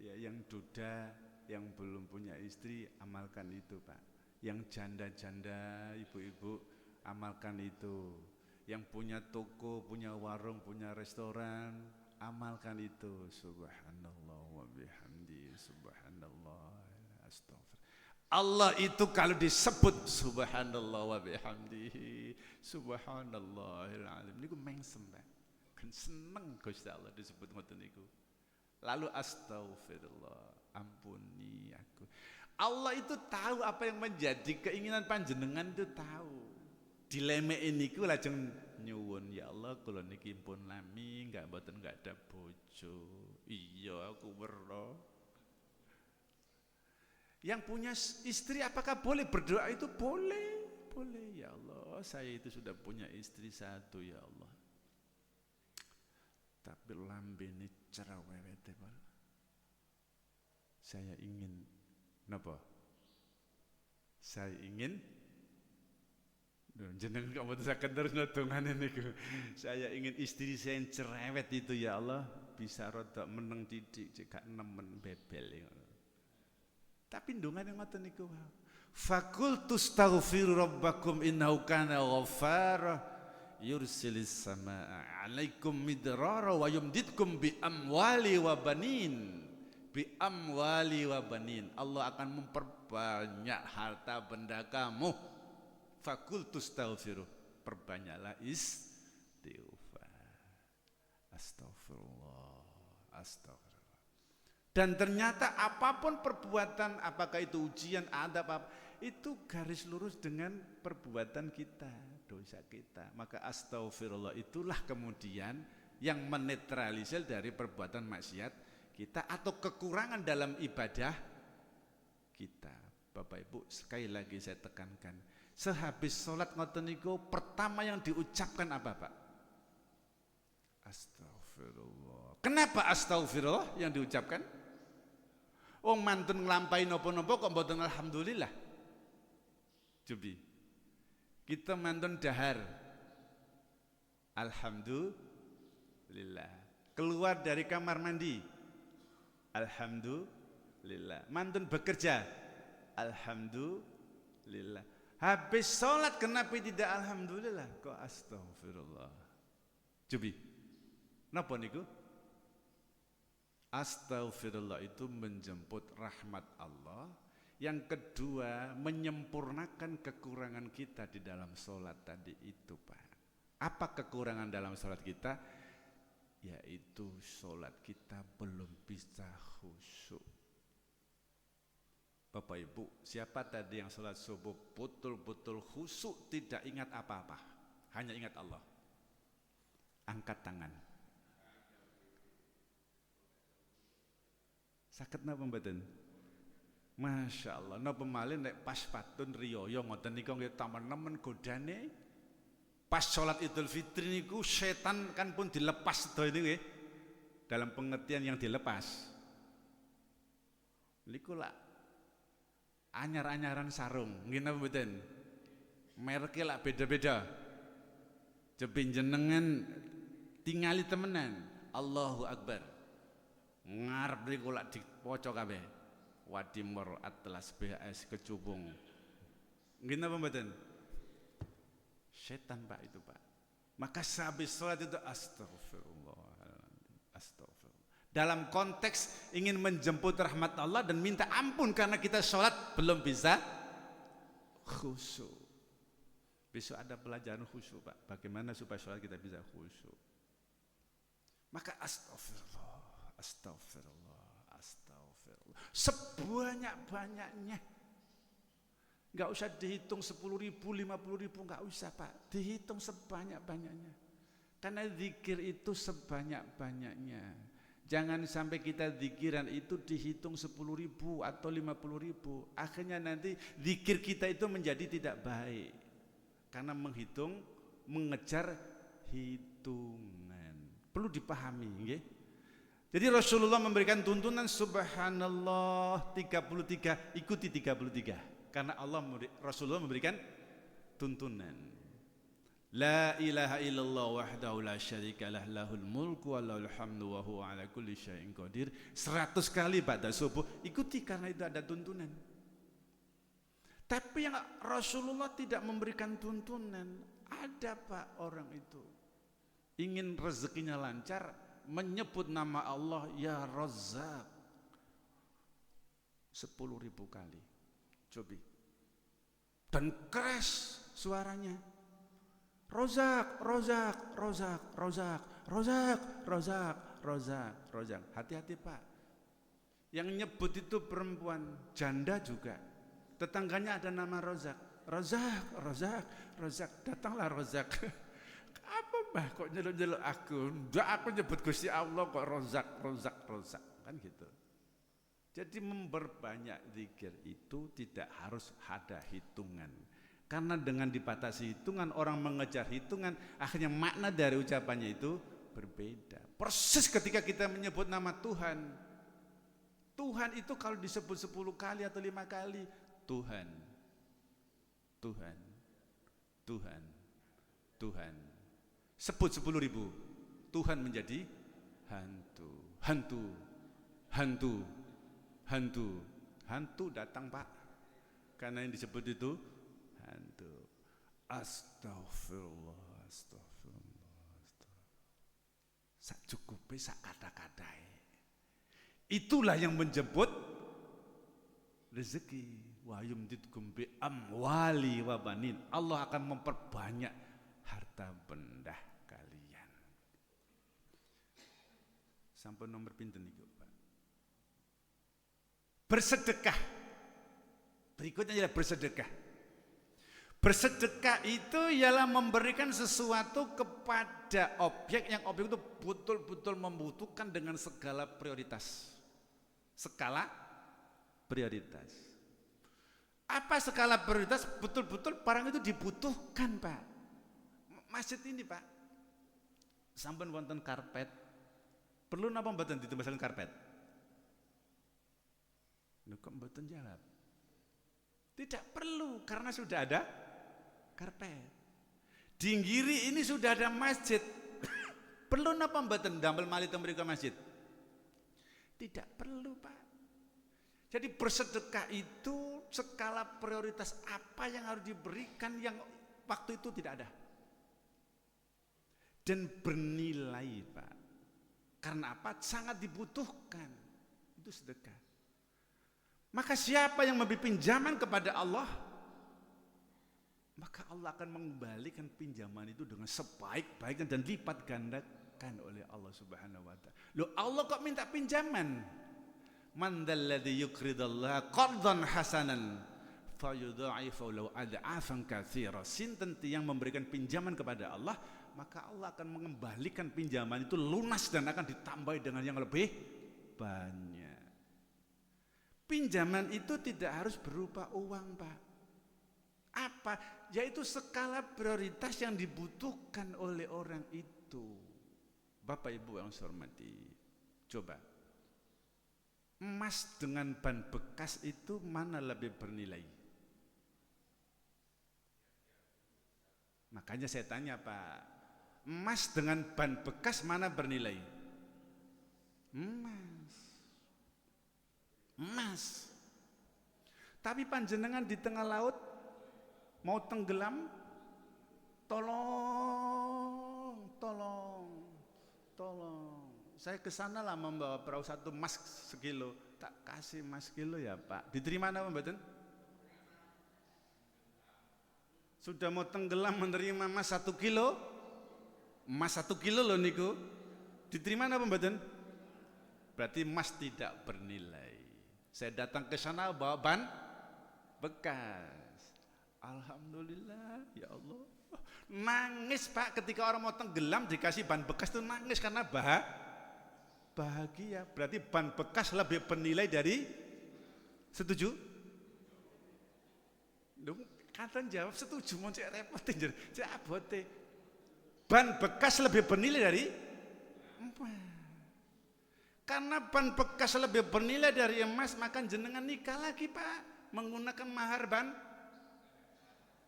Ya yang duda, yang belum punya istri, amalkan itu Pak. Yang janda-janda, ibu-ibu, amalkan itu. Yang punya toko, punya warung, punya restoran, amalkan itu. Subhanallah wa bihamdi subhanallah astaghfir. Allah itu kalau disebut subhanallah wa bihamdi subhanallahil azim niku mengsem Pak. Kan seneng Gusti Allah disebut ngoten niku. Lalu astaghfirullah, ampuni aku. Allah itu tahu apa yang menjadi keinginan panjenengan, itu tahu. Dileme ini ku lajeng nyuwun, ya Allah kula niki pun lami enggak ada bojo. Iya aku weruh. Yang punya istri apakah boleh berdoa itu? Boleh, boleh. Ya Allah, saya itu sudah punya istri 1 ya Allah. Tapi lambene cerewet Pak. Saya ingin napa? Saya ingin jeneng kok mboten saged terus nodongane niku. Saya ingin istri saya yang cerewet itu ya Allah bisa rada meneng titik cek nemen bebel. Tapi ndongane ngoten niku wae. Fakultu astaghfiru rabbakum innahu kana ghaffara yursilis samaa 'alaikum midrara wa yumditkum bi amwali wa banin. Bi amwali wa banin. Allah akan memperbanyak harta benda kamu. Fakultus taghfiru. Perbanyaklah istighfar. Astagfirullah. Astagfirullah. Dan ternyata apapun perbuatan, apakah itu ujian, adab apa, itu garis lurus dengan perbuatan kita, dosa kita. Maka astagfirullah itulah kemudian yang menetralisir dari perbuatan maksiat kita atau kekurangan dalam ibadah kita. Bapak Ibu, sekali lagi saya tekankan, sehabis sholat ngoten niku pertama yang diucapkan apa, Pak? Astagfirullah. Kenapa astagfirullah yang diucapkan? Wong mantun nglampahi napa-napa kok mboten alhamdulillah. Cobi. Kita mantun dahar. Alhamdulillah. Keluar dari kamar mandi. Alhamdulillah. Mantun bekerja. Alhamdulillah. Habis sholat kenapa tidak alhamdulillah? Kok astagfirullah. Cobi. Napa niku? Astagfirullah itu menjemput rahmat Allah. Yang kedua, menyempurnakan kekurangan kita di dalam sholat tadi itu, Pak. Apa kekurangan dalam sholat kita? Yaitu sholat kita belum bisa khusyuk. Bapak Ibu, siapa tadi yang sholat subuh betul-betul khusyuk, tidak ingat apa-apa, hanya ingat Allah? Angkat tangan. Sakit napa mboten? Masya Allah, napa malih nek pas patun riyaya ngoten niku nggih tamen-temen godane. Pas sholat Idul Fitri niku setan kan pun dilepas sedaya niku nggih. Dalam pengertian yang dilepas. Niku lak anyar-anyaran sarung, nggih napa mboten? Mereke lak beda-beda. Jebin jenengan tingali temenan. Allahu Akbar. Ngarep niku lak dipoco kabeh. Wadimor atlas BAS kecubung. Nggih napa mboten? Setan, Pak, itu, Pak. Maka sehabis sholat itu astagfirullah. Astagfirullah. Dalam konteks ingin menjemput rahmat Allah dan minta ampun karena kita sholat belum bisa khusyuk. Besok ada pelajaran khusyuk, Pak. Bagaimana supaya sholat kita bisa khusyuk. Maka astagfirullah. Astagfirullah. Astagfirullah. Sebanyak-banyaknya. Enggak usah dihitung 10.000, 50.000, enggak usah, Pak. Dihitung sebanyak-banyaknya. Karena zikir itu sebanyak-banyaknya. Jangan sampai kita zikiran itu dihitung 10.000 atau 50.000. Akhirnya nanti zikir kita itu menjadi tidak baik. Karena menghitung, mengejar hitungan. Perlu dipahami, nggih. Jadi Rasulullah memberikan tuntunan subhanallah 33, ikuti 33. Karena Rasulullah memberikan tuntunan. La ilaha illallah wahdahu la syarikalah lahul mulku wa lahul hamdu wa huwa ala kulli syai'in qadir. 100 kali ba'da subuh, ikuti karena itu ada tuntunan. Tapi yang Rasulullah tidak memberikan tuntunan. Ada, Pak, orang itu ingin rezekinya lancar, menyebut nama Allah ya Razzaq 10.000 kali. Cobi. Dan keras suaranya. Rozak, rozak, rozak, rozak, rozak, rozak, rozak, rozak. Hati-hati, Pak. Yang nyebut itu perempuan, janda juga. Tetangganya ada nama Rozak. Rozak, rozak, rozak. Datanglah Rozak. Apa, Mbah, kok nyeluk-nyeluk aku? Enggak, aku nyebut Gusti Allah kok Rozak, rozak, rozak. Kan gitu. Jadi memperbanyak zikir itu tidak harus ada hitungan. Karena dengan dibatasi hitungan, orang mengejar hitungan, akhirnya makna dari ucapannya itu berbeda. Persis ketika kita menyebut nama Tuhan. Tuhan itu kalau disebut 10 kali atau 5 kali, Tuhan, Tuhan, Tuhan, Tuhan. Sebut 10.000, Tuhan menjadi hantu, hantu, hantu. Hantu, hantu datang, Pak. Karena yang disebut itu hantu. Astagfirullah. Astagfirullah. Sak cukupe, sak kata-katai. Itulah yang menjemput rezeki. Wa yumditkum bi amwali wa banin. Allah akan memperbanyak harta benda kalian. Sampai nomor pinten niku, Pak. Bersedekah. Berikutnya adalah bersedekah. Bersedekah itu ialah memberikan sesuatu kepada objek yang objek itu betul-betul membutuhkan dengan segala prioritas. Skala prioritas. Apa skala prioritas? Betul-betul barang itu dibutuhkan, Pak. Masjid ini, Pak, sampun wonten karpet. Perlu napa mboten ditembasan karpet? Lho kok mboten jawab? Tidak perlu karena sudah ada karpet. Di Nggiri ini sudah ada masjid. Perlu napa mboten damel malih teng mriku masjid? Tidak perlu, Pak. Jadi bersedekah itu skala prioritas apa yang harus diberikan yang waktu itu tidak ada. Dan bernilai, Pak. Karena apa? Sangat dibutuhkan. Itu sedekah. Maka siapa yang memberi pinjaman kepada Allah, maka Allah akan mengembalikan pinjaman itu dengan sebaik-baiknya dan lipat gandakan oleh Allah Subhanahu wa taala. Loh, Allah kok minta pinjaman? Man dzalladzi yuqridallaha qardan hasanan fayudha'ifu lahu ad'afan katsira. Sinten yang memberikan pinjaman kepada Allah, maka Allah akan mengembalikan pinjaman itu lunas dan akan ditambahi dengan yang lebih banyak. Pinjaman itu tidak harus berupa uang, Pak. Apa? Yaitu skala prioritas yang dibutuhkan oleh orang itu. Bapak Ibu yang saya hormati, coba emas dengan ban bekas itu mana lebih bernilai? Makanya saya tanya, Pak, emas dengan ban bekas mana bernilai? Emas. Tapi panjenengan di tengah laut mau tenggelam, tolong. Saya ke sana lah membawa perahu satu emas sekilo, tak kasih emas sekilo ya, Pak. Diterima apa mboten? Sudah mau tenggelam menerima emas 1 kilo, emas 1 kilo loh niku, diterima apa mboten? Berarti emas tidak bernilai. Saya datang ke sana bawa ban bekas. Alhamdulillah, ya Allah. Nangis, Pak, ketika orang mau tenggelam dikasih ban bekas itu nangis karena bahagia. Berarti ban bekas lebih bernilai dari, setuju? Kadang jawab setuju, mau cek repotin, cek abote. Ban bekas lebih bernilai dari emas. Karena ban bekas lebih bernilai dari emas, maka jenengan nikah lagi, Pak, menggunakan mahar ban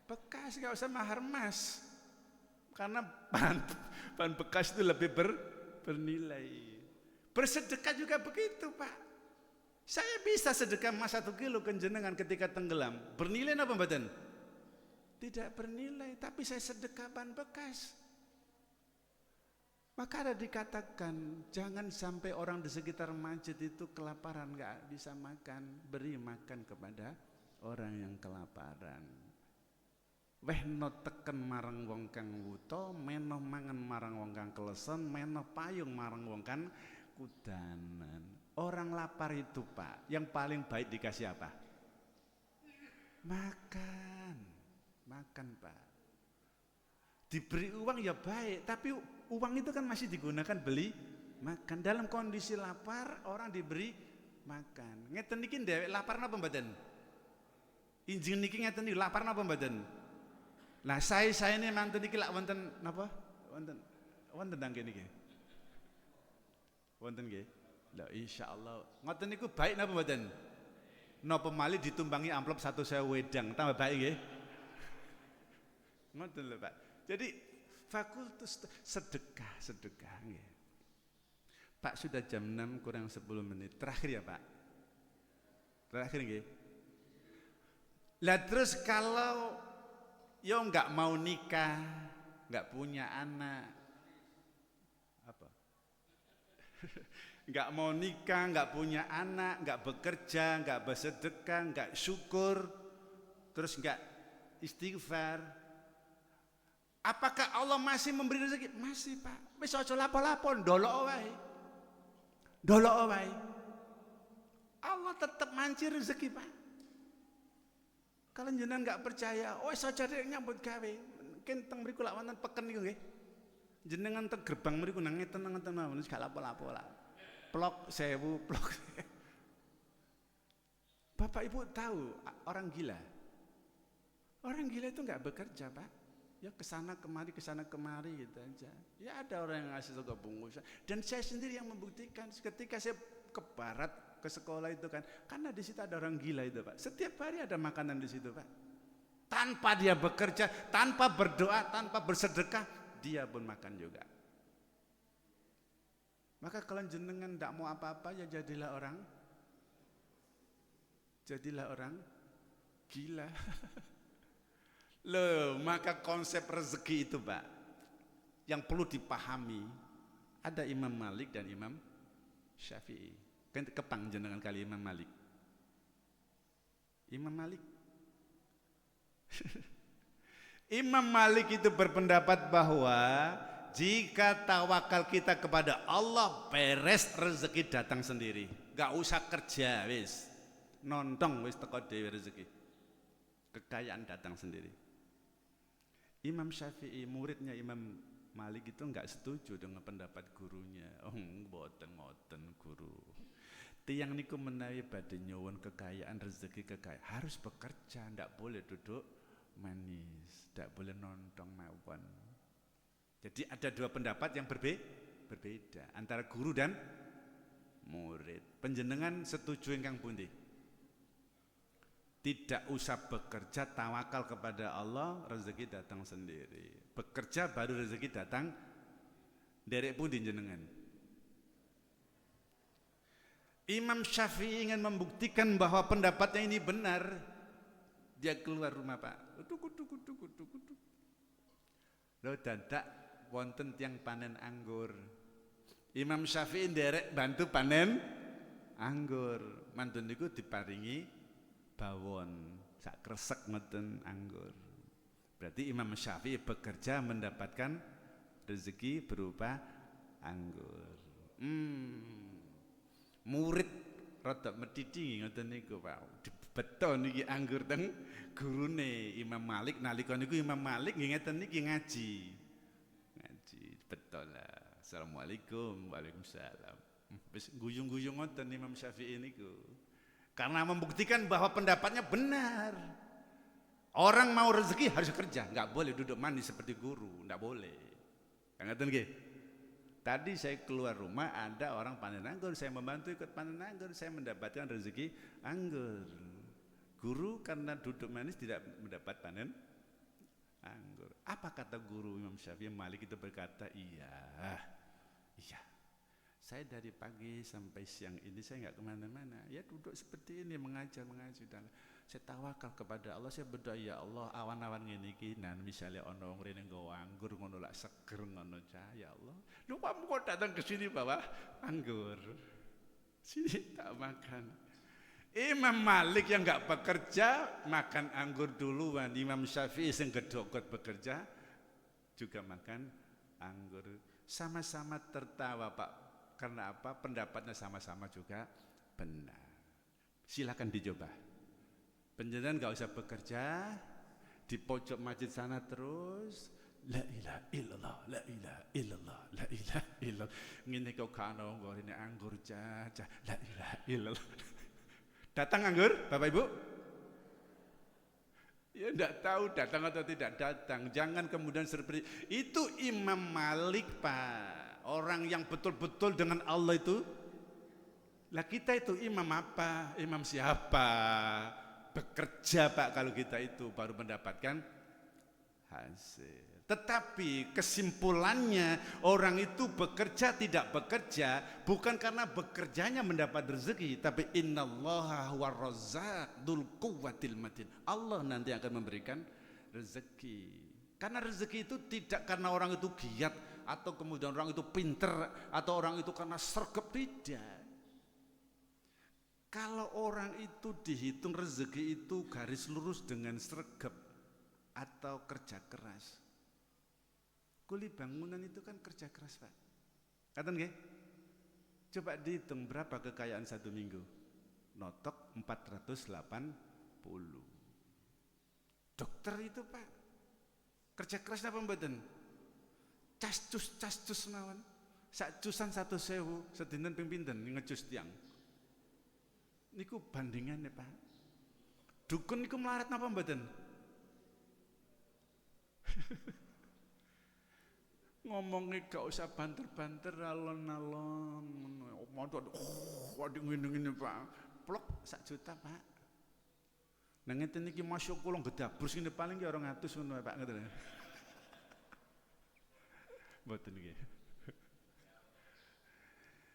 bekas, gak usah mahar emas. Karena ban bekas itu lebih bernilai. Bersedekah juga begitu, Pak. Saya bisa sedekah emas 1 kilo ke jenengan ketika tenggelam. Bernilai apa mboten? Tidak bernilai, tapi saya sedekah ban bekas. Maka ada dikatakan, jangan sampai orang di sekitar masjid itu kelaparan, gak bisa makan. Beri makan kepada orang yang kelaparan. Wehno teken marang wong kang wuta, menoh mangan marang wong kang kelesen, menoh payung marang wong kang kudanan. Orang lapar itu, Pak, yang paling baik dikasih apa? Makan, Pak. Diberi uang ya baik, tapi uang itu kan masih digunakan beli makan. Dalam kondisi lapar, orang diberi makan. Ngeten niki dhewek lapar napa mboten? Injing niki ngeten niki lapar napa mboten? Nah, saya ini manten niki lak wonten napa? Wonten nggih niki. Wonten nggih. Lah insyaallah. Ngoten niku baik napa mboten? Napa malih ditumbangi amplop 1.000 wedang, tambah baik nggih. Ngoten lho, Pak. Jadi fakultas sedekah nggih. Pak, sudah jam 6 kurang 10 menit. Terakhir ya, Pak. Terakhir nggih. Lah terus kalau yo enggak mau nikah, nggak punya anak, apa? Nggak mau nikah, nggak punya anak, nggak bekerja, nggak bersedekah, nggak syukur, terus nggak istighfar. Apakah Allah masih memberi rezeki? Masih, Pak. Wis aja lapo-lapo, ndolok wae. Ndolok wae. Allah tetap manci rezeki, Pak. Kalau jenengan nggak percaya, oh saja nyambut gawe. Mungkin teng mriku lak wonten peken niku nggih. Jenengan teng gerbang mriku nang ngeten mawon wis gak lapo-lapo lah. Plok 1000, plok. Bapak Ibu tahu orang gila? Orang gila itu nggak bekerja, Pak. Ya kesana kemari gitu aja. Ya ada orang yang ngasih suka bungkusan. Dan saya sendiri yang membuktikan. Ketika saya ke barat, ke sekolah itu kan, karena di situ ada orang gila itu, Pak. Setiap hari ada makanan di situ, Pak. Tanpa dia bekerja, tanpa berdoa, tanpa bersedekah, dia pun makan juga. Maka kalau jenengan tidak mau apa-apa, ya jadilah orang gila. Loh, maka konsep rezeki itu, Pak, yang perlu dipahami. Ada Imam Malik dan Imam Syafi'i. Kan kepang jenengan kali Imam Malik. Imam Malik. Imam Malik itu berpendapat bahwa jika tawakal kita kepada Allah, beres rezeki datang sendiri. Gak usah kerja, wis. Nontong wis teko dhewe rezeki. Kekayaan datang sendiri. Imam Syafi'i, muridnya Imam Malik itu enggak setuju dengan pendapat gurunya. Oh, mboten guru. Tiang niku menawi badhe nyuwun kekayaan, rezeki kekayaan, harus bekerja, ndak boleh duduk manis, ndak boleh nontong mawon. Jadi ada dua pendapat yang berbeda antara guru dan murid. Panjenengan setuju ingkang pundi? Tidak usah bekerja, tawakal kepada Allah, rezeki datang sendiri. Bekerja baru rezeki datang. Derek pundi jenengan? Imam Syafi'i ingin membuktikan bahwa pendapatnya ini benar. Dia keluar rumah, Pak. Kutuk. Lo dadak wonten tiang panen anggur. Imam Syafi'i nderek bantu panen anggur. Mantun niku diparingi bawon, sak kresek ngoten anggur. Berarti Imam Syafi'i bekerja mendapatkan rezeki berupa anggur. Murid rada medhiti ngoten niku, Pak. Dibeto niki anggur teng gurune Imam Malik. Nalika niku Imam Malik nggih ngeten niki ngaji. Betul lah. Assalamualaikum. Waalaikumsalam. Wis guyung-guyung ngoten Imam Syafi'i niku. Karena membuktikan bahwa pendapatnya benar. Orang mau rezeki harus kerja, nggak boleh duduk manis seperti guru, nggak boleh. Ngerti nggih? Tadi saya keluar rumah ada orang panen anggur, saya membantu ikut panen anggur, saya mendapatkan rezeki anggur. Guru karena duduk manis tidak mendapat panen anggur. Apa kata guru Imam Syafi'i? Malik itu berkata, iya. Saya dari pagi sampai siang ini saya nggak kemana-mana. Ya duduk seperti ini mengajar dan saya tawakal kepada Allah. Saya berdoa, ya Allah, awan-awan ngene iki nan misalnya ono wong rene nggawa anggur ngono lak seger ngono cah, ya Allah. Lu kamu kok datang ke sini bawa anggur? Sini tak makan. Imam Malik yang nggak bekerja makan anggur duluan. Imam Syafi'i yang gedokot bekerja juga makan anggur. Sama-sama tertawa, Pak. Karena apa? Pendapatnya sama-sama juga benar. Silakan dicoba. Penjenengan nggak usah bekerja di pojok masjid sana terus. La ilaha illallah, la ilaha illallah, la ilaha illallah. Ngene kok kano ngene anggur cah, la ilaha illallah. Datang anggur, Bapak Ibu? Ya enggak tahu datang atau tidak datang. Jangan kemudian seperti itu. Imam Malik, Pak. Orang yang betul-betul dengan Allah itu. Lah kita itu imam apa? Imam siapa? Bekerja, Pak, kalau kita itu baru mendapatkan hasil. Tetapi kesimpulannya orang itu bekerja tidak bekerja bukan karena bekerjanya mendapat rezeki, tapi innallaha huwarrazzaq dzul quwwatil matin. Allah nanti akan memberikan rezeki. Karena rezeki itu tidak karena orang itu giat atau kemudian orang itu pinter atau orang itu karena sregep, tidak. Kalau orang itu dihitung rezeki itu garis lurus dengan sregep atau kerja keras. Kuli bangunan itu kan kerja keras, Pak. Kata nggih? Coba dihitung berapa kekayaan satu minggu. Notok 480. Dokter itu, Pak, kerja keras apa mboten? Cascus mawon. Sak cusan 1.000 sedinten ping pinten ngecus tiang. Niku bandingannya, Pak. Dukun niku melarat napa mboten? Ngomongnya gak usah banter-banter, alon-alon. Waduh ngene-ngene, Pak. Plok 1 juta, Pak. Nah ngeten iki masuk kula gedabrus ngene paling ki 200 ngono, Pak, ngoten. Mboten nggih.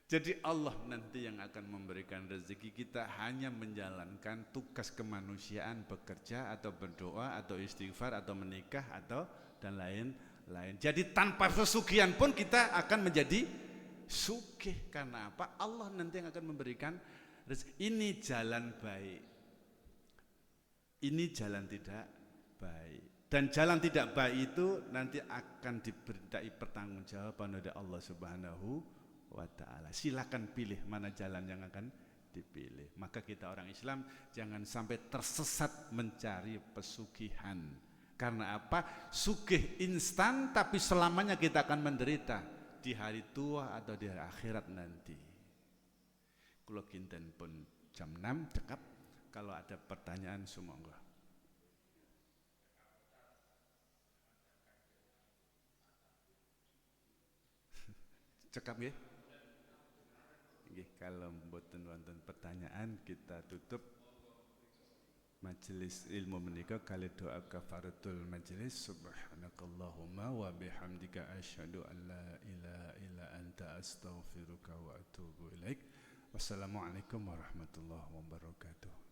Jadi Allah nanti yang akan memberikan rezeki, kita hanya menjalankan tugas kemanusiaan, bekerja atau berdoa atau istighfar atau menikah atau dan lain-lain. Jadi tanpa pesugihan pun kita akan menjadi sugih. Karena apa? Allah nanti yang akan memberikan rezeki. Ini jalan baik, ini jalan tidak baik. Dan jalan tidak baik itu nanti akan diberi pertanggungjawaban oleh Allah Subhanahu wa ta'ala. Silakan pilih mana jalan yang akan dipilih. Maka kita orang Islam jangan sampai tersesat mencari pesugihan. Karena apa? Sugih instan tapi selamanya kita akan menderita di hari tua atau di hari akhirat nanti. Kula kinten pun jam 6 cekap. Kalau ada pertanyaan sumangga. Cekap nggih. Nggih, kalau mboten wonten pertanyaan kita tutup majelis ilmu menika kali doa kafaratul majelis. Subhanakallahumma wa bihamdika asyhadu an la ilaha illa anta astaghfiruka wa atubu ilaik. Wassalamualaikum warahmatullahi wabarakatuh.